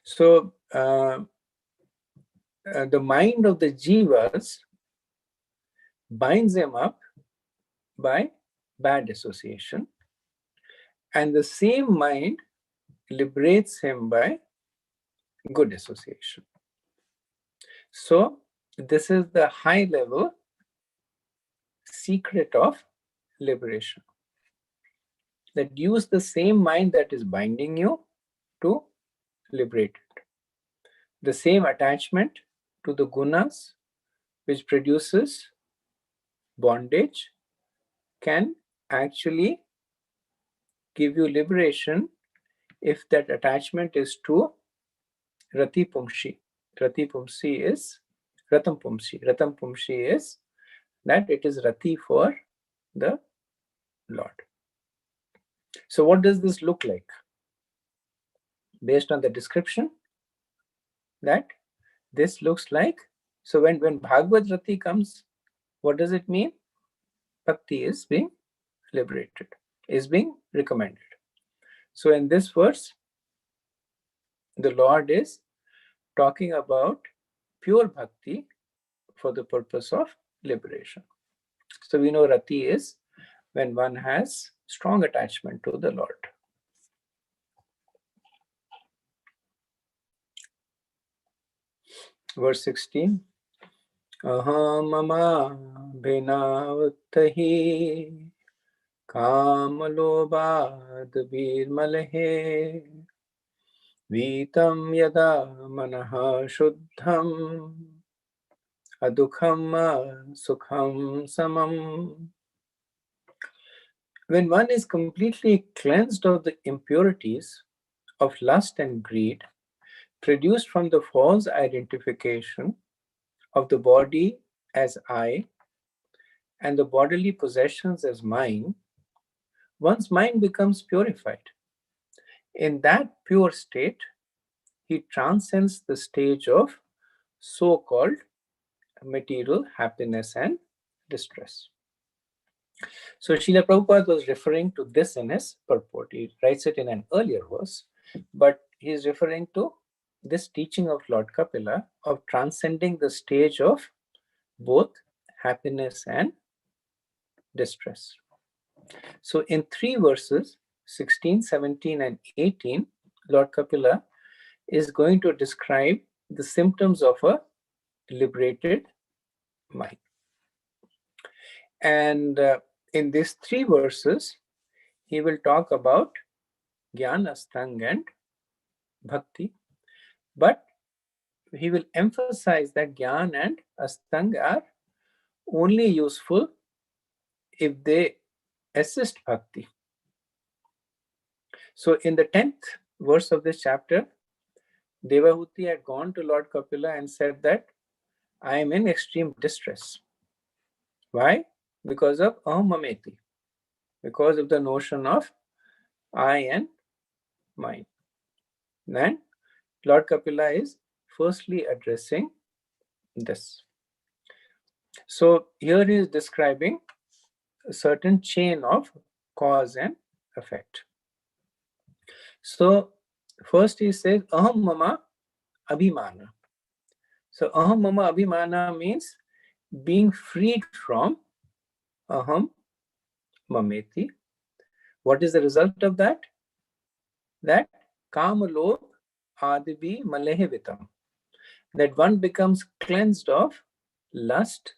S1: So the mind of the jivas binds him up by bad association, and the same mind liberates him by good association. So this is the high level secret of liberation, that use the same mind that is binding you to liberate it. The same attachment to the gunas which produces bondage can actually give you liberation if that attachment is to Rati Pumshi. Rati Pumshi is Ratam Pumshi. Ratam Pumshi is that it is Rati for the Lord. So what does this look like? Based on the description, that this looks like, so when Bhagavad Rati comes, what does it mean? Bhakti is being liberated, is being recommended. So in this verse, the Lord is talking about pure bhakti for the purpose of liberation. So we know Rati is when one has strong attachment to the Lord. Verse 16. Aham mama bhinavatahi kamalobad virmalahe vitam yada manaha shuddham adukham sukham samam. When one is completely cleansed of the impurities of lust and greed produced from the false identification of the body as I and the bodily possessions as mine, one's mind becomes purified. In that pure state, he transcends the stage of so-called material happiness and distress. So Srila Prabhupada was referring to this in his purport. He writes it in an earlier verse, but he is referring to this teaching of Lord Kapila of transcending the stage of both happiness and distress. So in three verses, 16, 17, and 18, Lord Kapila is going to describe the symptoms of a liberated mind. And in these three verses, he will talk about Jnana, Astanga, and Bhakti. But he will emphasize that Jnana and Astanga are only useful if they assist Bhakti. So in the 10th verse of this chapter, Devahuti had gone to Lord Kapila and said that I am in extreme distress. Why? Because of aham mameti, because of the notion of I and mine. Then Lord Kapila is firstly addressing this. So here he is describing a certain chain of cause and effect. So first he says aham mama abhimana. So aham mama abhimana means being freed from aham mameti. What is the result of that? That kama lobh adibi malehe vitam. That one becomes cleansed of lust,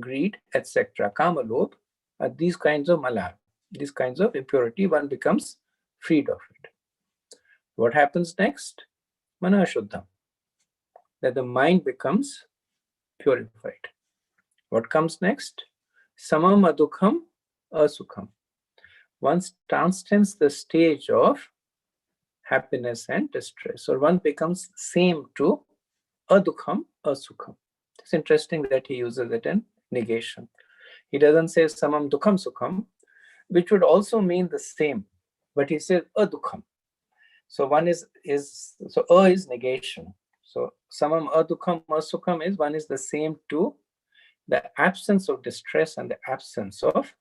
S1: greed, etc. Kama lobh are these kinds of malah, these kinds of impurity, one becomes freed of it. What happens next? Manashuddham. That the mind becomes purified. What comes next? Samam adukham asukham. One transcends the stage of happiness and distress, or one becomes same to adukham asukham. It's interesting that he uses it in negation. He doesn't say samam dukham sukham, which would also mean the same, but he says adukham. So one is so a is negation. So samam adukham asukham is one is the same to the absence of distress and the absence of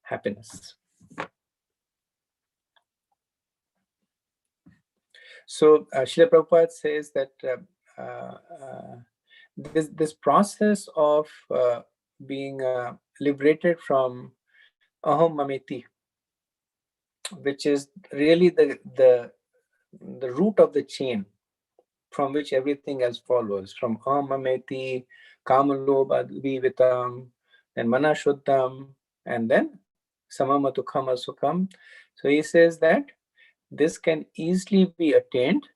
S1: happiness. So Srila Prabhupada says that this process of being liberated from aham mameti, which is really the root of the chain from which everything else follows, from aham mameti, kamalobha vivitam, then manashuddham, and then samamatukham asukam. So he says that this can easily be attained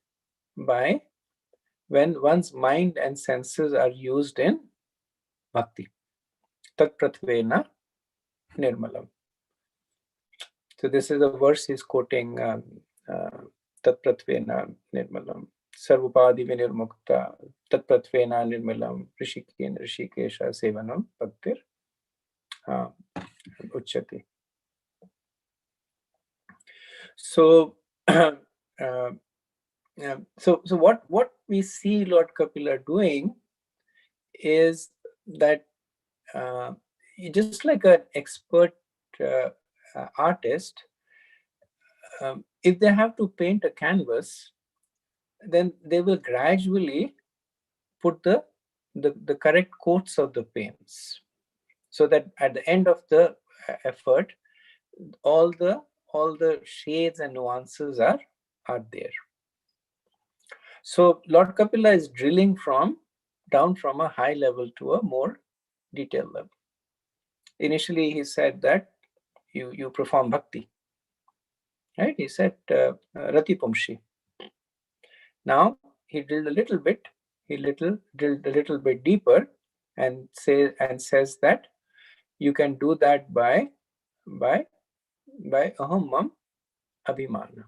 S1: by when one's mind and senses are used in bhakti. Tat pratvena nirmalam. So this is a verse he's quoting, Tat pratvena nirmalam. Sarvupadi vinirmukta tat pratvena nirmalam rishikesha sevanam bhaktir uchyati. So so what we see Lord Kapila doing is that just like an expert artist, if they have to paint a canvas, then they will gradually put the correct coats of the paints, so that at the end of the effort, all the shades and nuances are there. So Lord Kapila is drilling down from a high level to a more detailed level. Initially, he said that you perform bhakti, right? He said rati pumshi. Now he drilled a little bit. He drilled a little bit deeper, and says that you can do that by aham mam abhimana.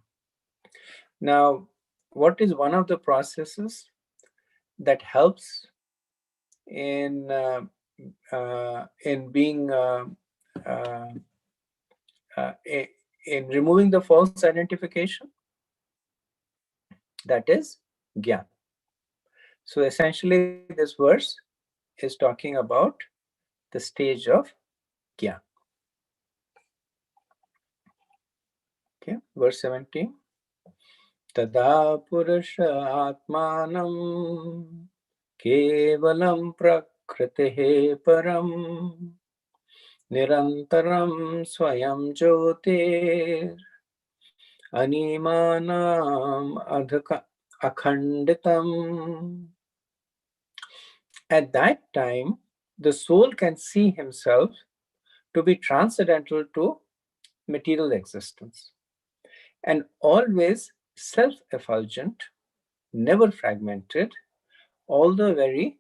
S1: Now, what is one of the processes that helps in being in removing the false identification? That is Gyan. So essentially, this verse is talking about the stage of Gyan. Okay, verse 17. Tada purusha atmanam kevalam prakritehe param nirantaram swayam jyotir animanam akhanditam. At that time, the soul can see himself to be transcendental to material existence and always self-effulgent, never fragmented, although very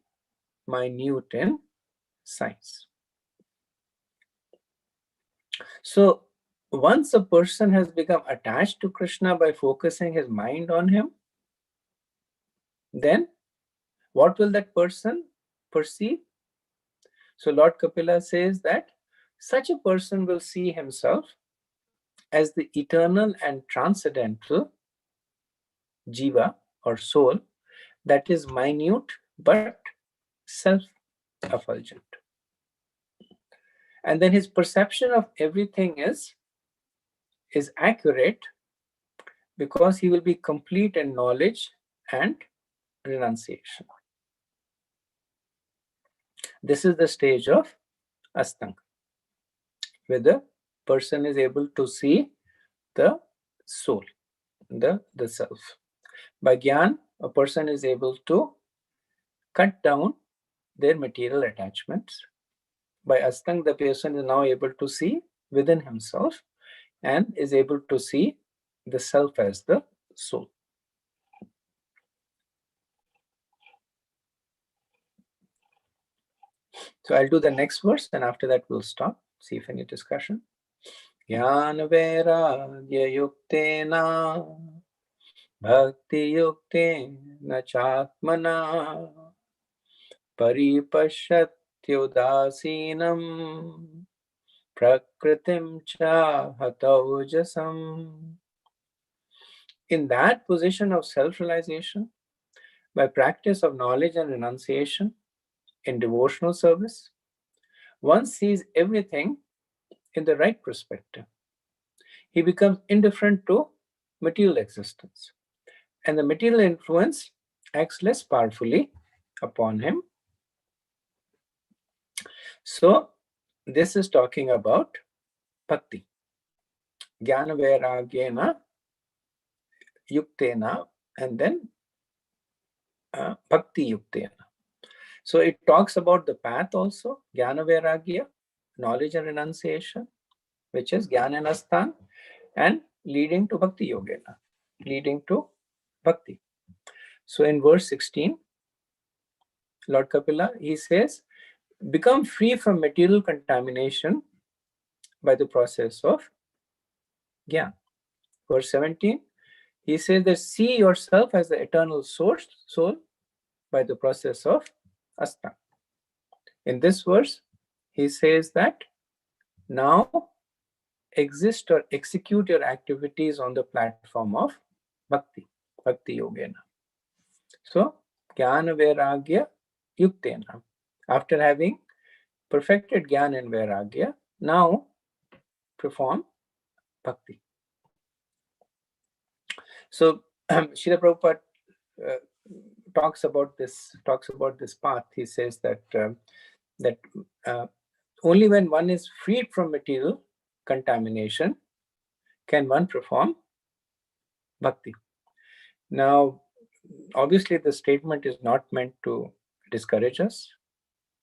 S1: minute in size. So once a person has become attached to Krishna by focusing his mind on him, then what will that person perceive? So Lord Kapila says that such a person will see himself as the eternal and transcendental jiva or soul that is minute but self-effulgent. And then his perception of everything is accurate because he will be complete in knowledge and renunciation. This is the stage of Astanga, where the person is able to see the soul, the self. By Gyan, a person is able to cut down their material attachments. By Astanga, the person is now able to see within himself and is able to see the self as the soul. So I'll do the next verse, and after that we'll stop, see if any discussion. Jnana vairagya yuktena bhakti yuktena chatmana paripashyatyudasinam prakritim cha hataujasam. In that position of self-realization, by practice of knowledge and renunciation, in devotional service, one sees everything in the right perspective. He becomes indifferent to material existence, and the material influence acts less powerfully upon him. So this is talking about bhakti. Jnana vairagyena yuktena, and then bhakti yuktena. So it talks about the path also, jnana vairagya, knowledge and renunciation, which is jnana and astan, and leading to bhakti yogena, leading to bhakti. So in verse 16, Lord Kapila, he says, become free from material contamination by the process of jnana. Verse 17, he says that see yourself as the eternal soul by the process of astan. In this verse, he says that now exist or execute your activities on the platform of bhakti, bhakti yogena. So, jnana vairagya yuktena. After having perfected jnana and vairagya, now perform bhakti. So, Srila Prabhupada talks about this path. He says that only when one is freed from material contamination can one perform bhakti. Now, obviously, the statement is not meant to discourage us,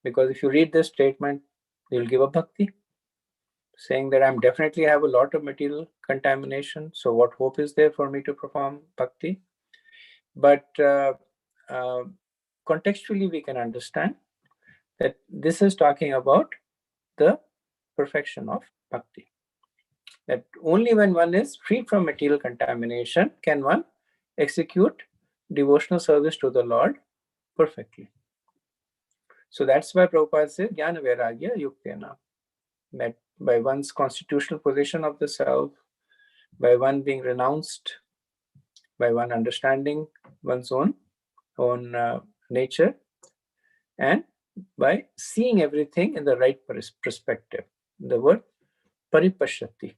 S1: because if you read this statement, you'll give up bhakti, saying that I'm definitely have a lot of material contamination. So what hope is there for me to perform bhakti? But contextually, we can understand that this is talking about the perfection of bhakti. That only when one is free from material contamination can one execute devotional service to the Lord perfectly. So that's why Prabhupada says jnana vairagya yuktena, that by one's constitutional position of the self, by one being renounced, by one understanding one's own nature, and by seeing everything in the right perspective. The word paripashyati,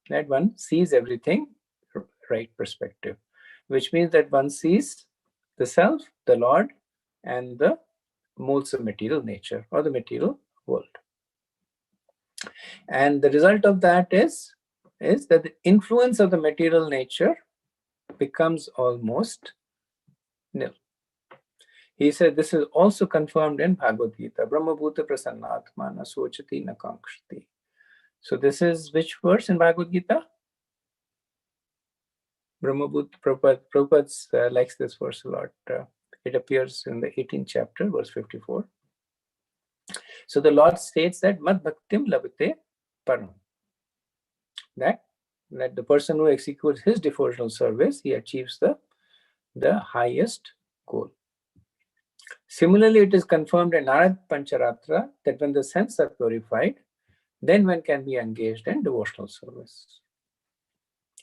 S1: that one sees everything right perspective, which means that one sees the self, the Lord, and the modes of material nature or the material world. And the result of that is that the influence of the material nature becomes almost nil. He said this is also confirmed in Bhagavad Gita, Brahma Bhuta Prasannatmana Sochati Nakankshati. So this is which verse in Bhagavad Gita? Brahma Bhuta, Prabhupada likes this verse a lot. It appears in the 18th chapter, verse 54. So the Lord states that Mad Bhaktim Labhate Param. That the person who executes his devotional service, he achieves the highest goal. Similarly, it is confirmed in Narad Pancharatra that when the senses are purified, then one can be engaged in devotional service.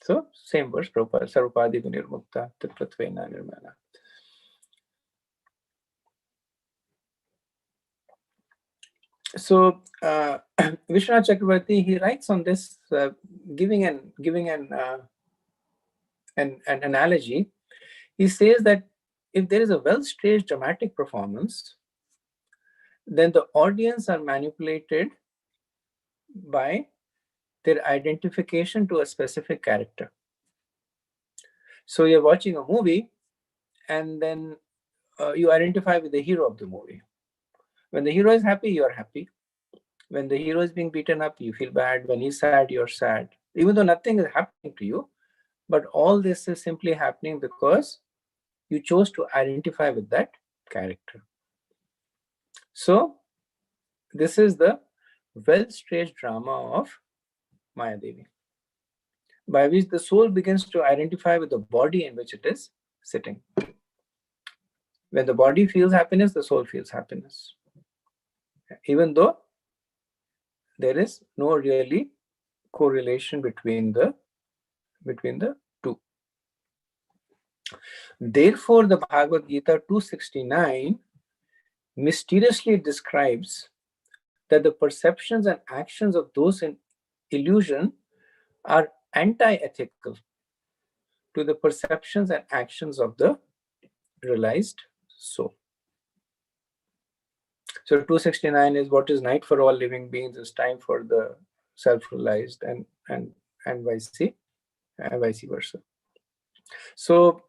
S1: So, same verse, Prabhupada, Sarvapadi Vinirmukta, Tattvatvena Nirmana. So, Vishwanath Chakravarti, he writes on this, giving an analogy. He says that if there is a well-staged dramatic performance, then the audience are manipulated by their identification to a specific character. So you're watching a movie, and then you identify with the hero of the movie. When the hero is happy, you're happy. When the hero is being beaten up, you feel bad. When he's sad, you're sad. Even though nothing is happening to you, but all this is simply happening because you chose to identify with that character. So this is the well-staged drama of Maya Devi, by which the soul begins to identify with the body in which it is sitting. When the body feels happiness, the soul feels happiness, even though there is no really correlation between the two. Therefore, the Bhagavad Gita 269 mysteriously describes that the perceptions and actions of those in illusion are anti-ethical to the perceptions and actions of the realized soul. So 269 is what is night for all living beings is time for the self-realized, and vice versa. So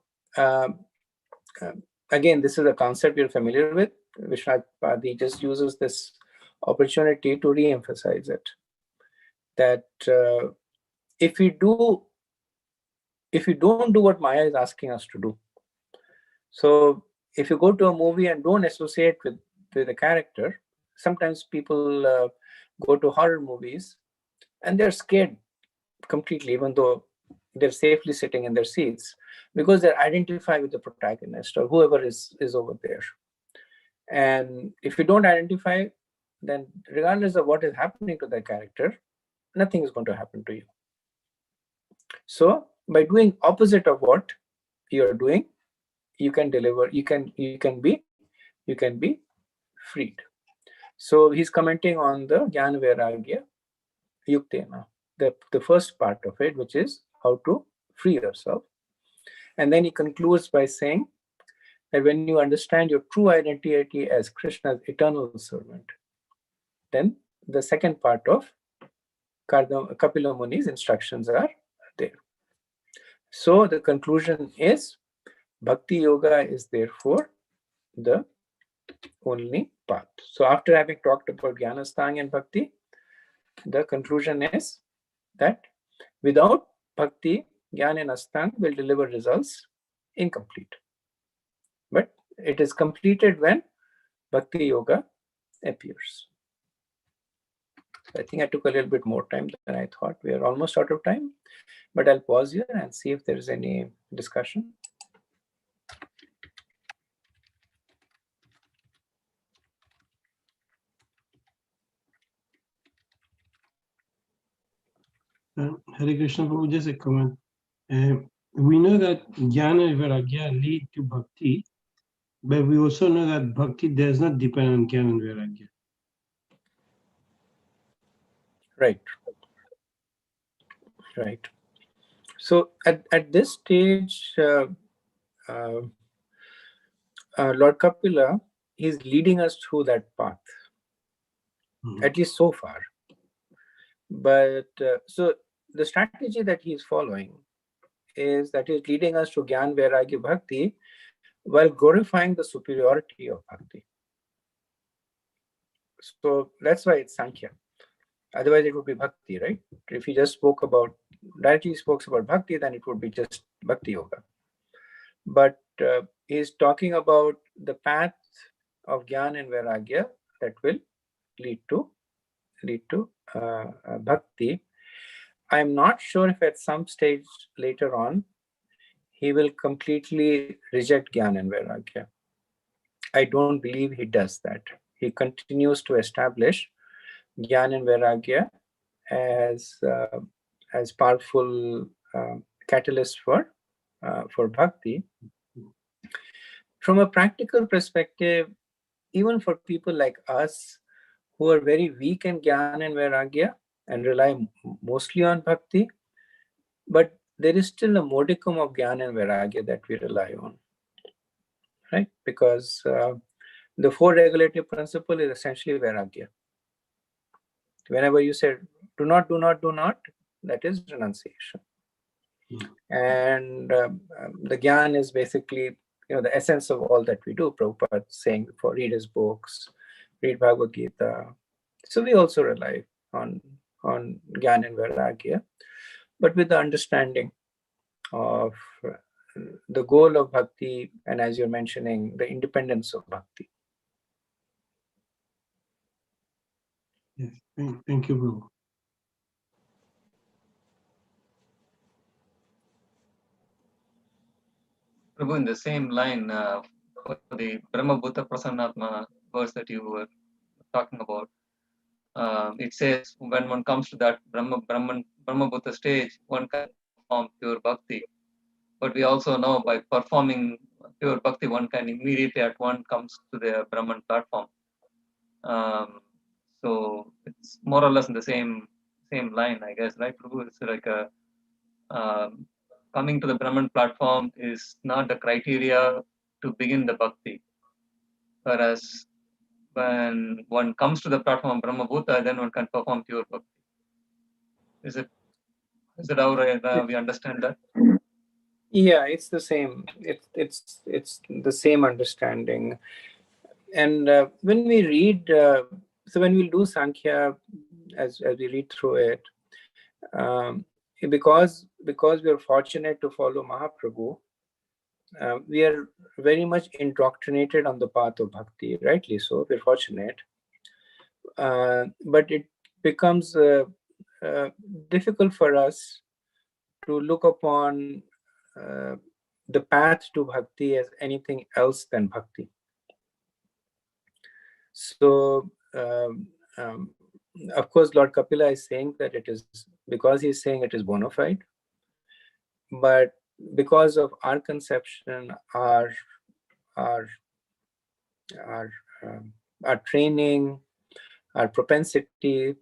S1: again, this is a concept you're familiar with. Vishwanath Padi just uses this opportunity to re-emphasize it, that if we don't do what Maya is asking us to do, so if you go to a movie and don't associate with a character, sometimes people go to horror movies and they're scared completely, even though they're safely sitting in their seats, because they identify with the protagonist or whoever is over there. And if you don't identify, then regardless of what is happening to that character, nothing is going to happen to you. So by doing opposite of what you are doing, you can deliver, you can be freed. So he's commenting on the Jnana Vairagya Yuktena, the first part of it, which is how to free yourself. And then he concludes by saying that when you understand your true identity as Krishna's eternal servant, then the second part of Kapila Muni's instructions are there. So the conclusion is Bhakti Yoga is therefore the only path. So after having talked about Jnana Stang and Bhakti, the conclusion is that without Bhakti, Jnana and Astang will deliver results incomplete. But it is completed when Bhakti Yoga appears. So I think I took a little bit more time than I thought. We are almost out of time, but I'll pause here and see if there is any discussion.
S3: Hare Krishna Prabhu, just a comment. We know that Jnana and Vairagya lead to Bhakti, but we also know that Bhakti does not depend on Jnana and Vairagya.
S1: Right. Right. So at this stage, Lord Kapila is leading us through that path, at least so far. But so the strategy that he's following is that he's leading us to Gyan Vairagya Bhakti while glorifying the superiority of Bhakti. So that's why it's Sankhya. Otherwise, it would be Bhakti, right? If he just directly spoke about Bhakti, then it would be just Bhakti Yoga. But he's talking about the path of Gyan and Vairagya that will lead to Bhakti. I'm not sure if at some stage later on, he will completely reject Gyan and Vairagya. I don't believe he does that. He continues to establish Gyan and Vairagya as powerful catalyst for Bhakti. From a practical perspective, even for people like us who are very weak in Gyan and Vairagya and rely mostly on Bhakti, but there is still a modicum of Gyan and Vairagya that we rely on, right? Because the four regulative principle is essentially Vairagya. Whenever you say do not, that is renunciation. And the Gyan is basically, the essence of all that we do. Prabhupada saying before, read his books, read Bhagavad Gita. So we also rely on Gyan and Vairagya, but with the understanding of the goal of Bhakti, and as you're mentioning, the independence of Bhakti.
S3: Yes, thank you, Prabhu.
S5: Prabhu, in the same line, for the Brahma Bhuta Prasannatma verse that you were talking about, it says when one comes to that Brahma Bhuta stage, one can perform pure bhakti. But we also know by performing pure bhakti, one can immediately at one comes to the Brahman platform. So it's more or less in the same line, I guess, right, Prabhu? It's like a coming to the Brahman platform is not the criteria to begin the bhakti, whereas when one comes to the platform of Brahma Bhuta, then one can perform pure bhakti. Is it how we understand that?
S1: Yeah, it's the same. It's the same understanding. And when we read, so when we do Sankhya, as we read through it, because we are fortunate to follow Mahaprabhu, we are very much indoctrinated on the path of bhakti, rightly so. We're fortunate, but it becomes difficult for us to look upon the path to bhakti as anything else than bhakti. So, of course, Lord Kapila is saying that it is, because he's saying it is bona fide, but because of our conception, our training, our propensity,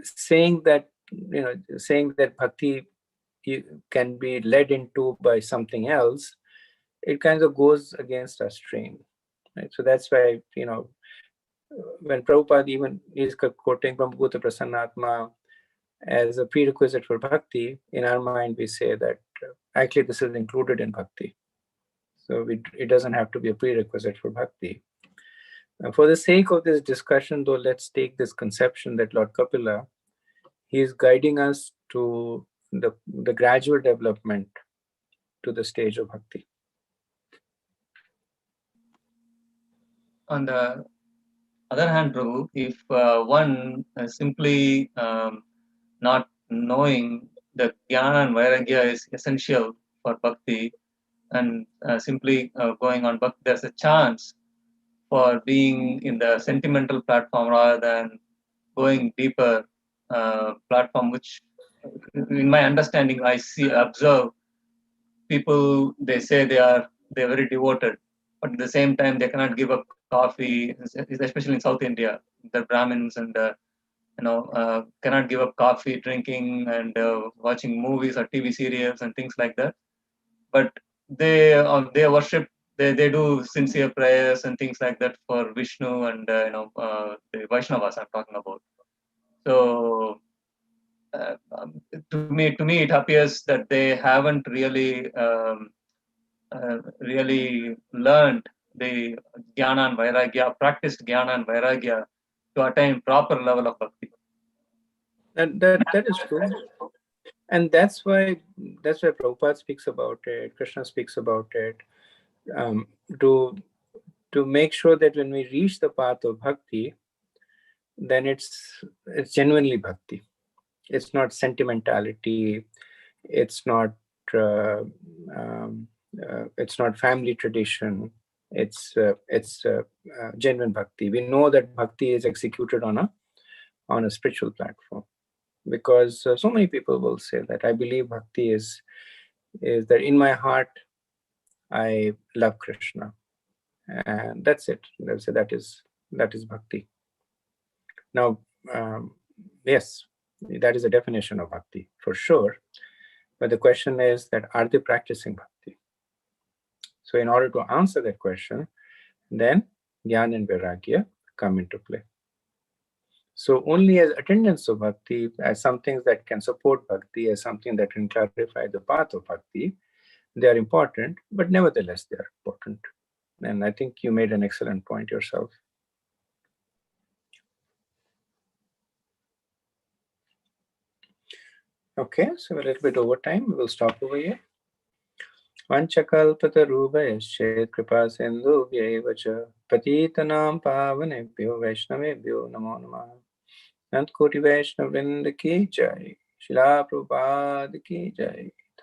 S1: saying that bhakti can be led into by something else, it kind of goes against our strain, right? So that's why, when Prabhupada even is quoting Brahmabhuta Prasannatma as a prerequisite for bhakti, in our mind we say that actually this is included in bhakti. So it doesn't have to be a prerequisite for bhakti. For the sake of this discussion, though, let's take this conception that Lord Kapila, he is guiding us to the gradual development to the stage of bhakti.
S5: On the other hand, Prabhu, if one simply not knowing that jnana and vairagya is essential for bhakti, and simply going on bhakti, there's a chance for being in the sentimental platform rather than going deeper platform, which in my understanding I observe people, they say they're very devoted, but at the same time they cannot give up coffee, especially in South India. The Brahmins and cannot give up coffee, drinking, and watching movies or TV serials and things like that. But they worship, they do sincere prayers and things like that for Vishnu and the Vaishnavas I'm talking about. So to me it appears that they haven't really learned the jnana and vairagya, practiced jnana and vairagya to attain proper level of bhakti.
S1: And that is true. And that's why Prabhupada speaks about it, Krishna speaks about it, to make sure that when we reach the path of bhakti, then it's genuinely bhakti. It's not sentimentality. It's not family tradition. It's genuine bhakti. We know that bhakti is executed on a spiritual platform, because so many people will say that I believe bhakti is that in my heart I love Krishna, and that's it. They'll say that is bhakti. Now, yes, that is a definition of bhakti for sure, but the question is that are they practicing bhakti? So in order to answer that question, then jnana and vairagya come into play. So only as attendants of bhakti, as something that can support bhakti, as something that can clarify the path of bhakti, they are important, but nevertheless they are important. And I think you made an excellent point yourself. Okay, so a little bit over time, we will stop over here. Vanchakalpatarubhayaschet kripa sindhubhyaiva cha patitanam pavanebhyo vaishnavebhyo namo namah. Anant Koti Vaishnav Vrinda ki jai. Srila Prabhupada ki jai.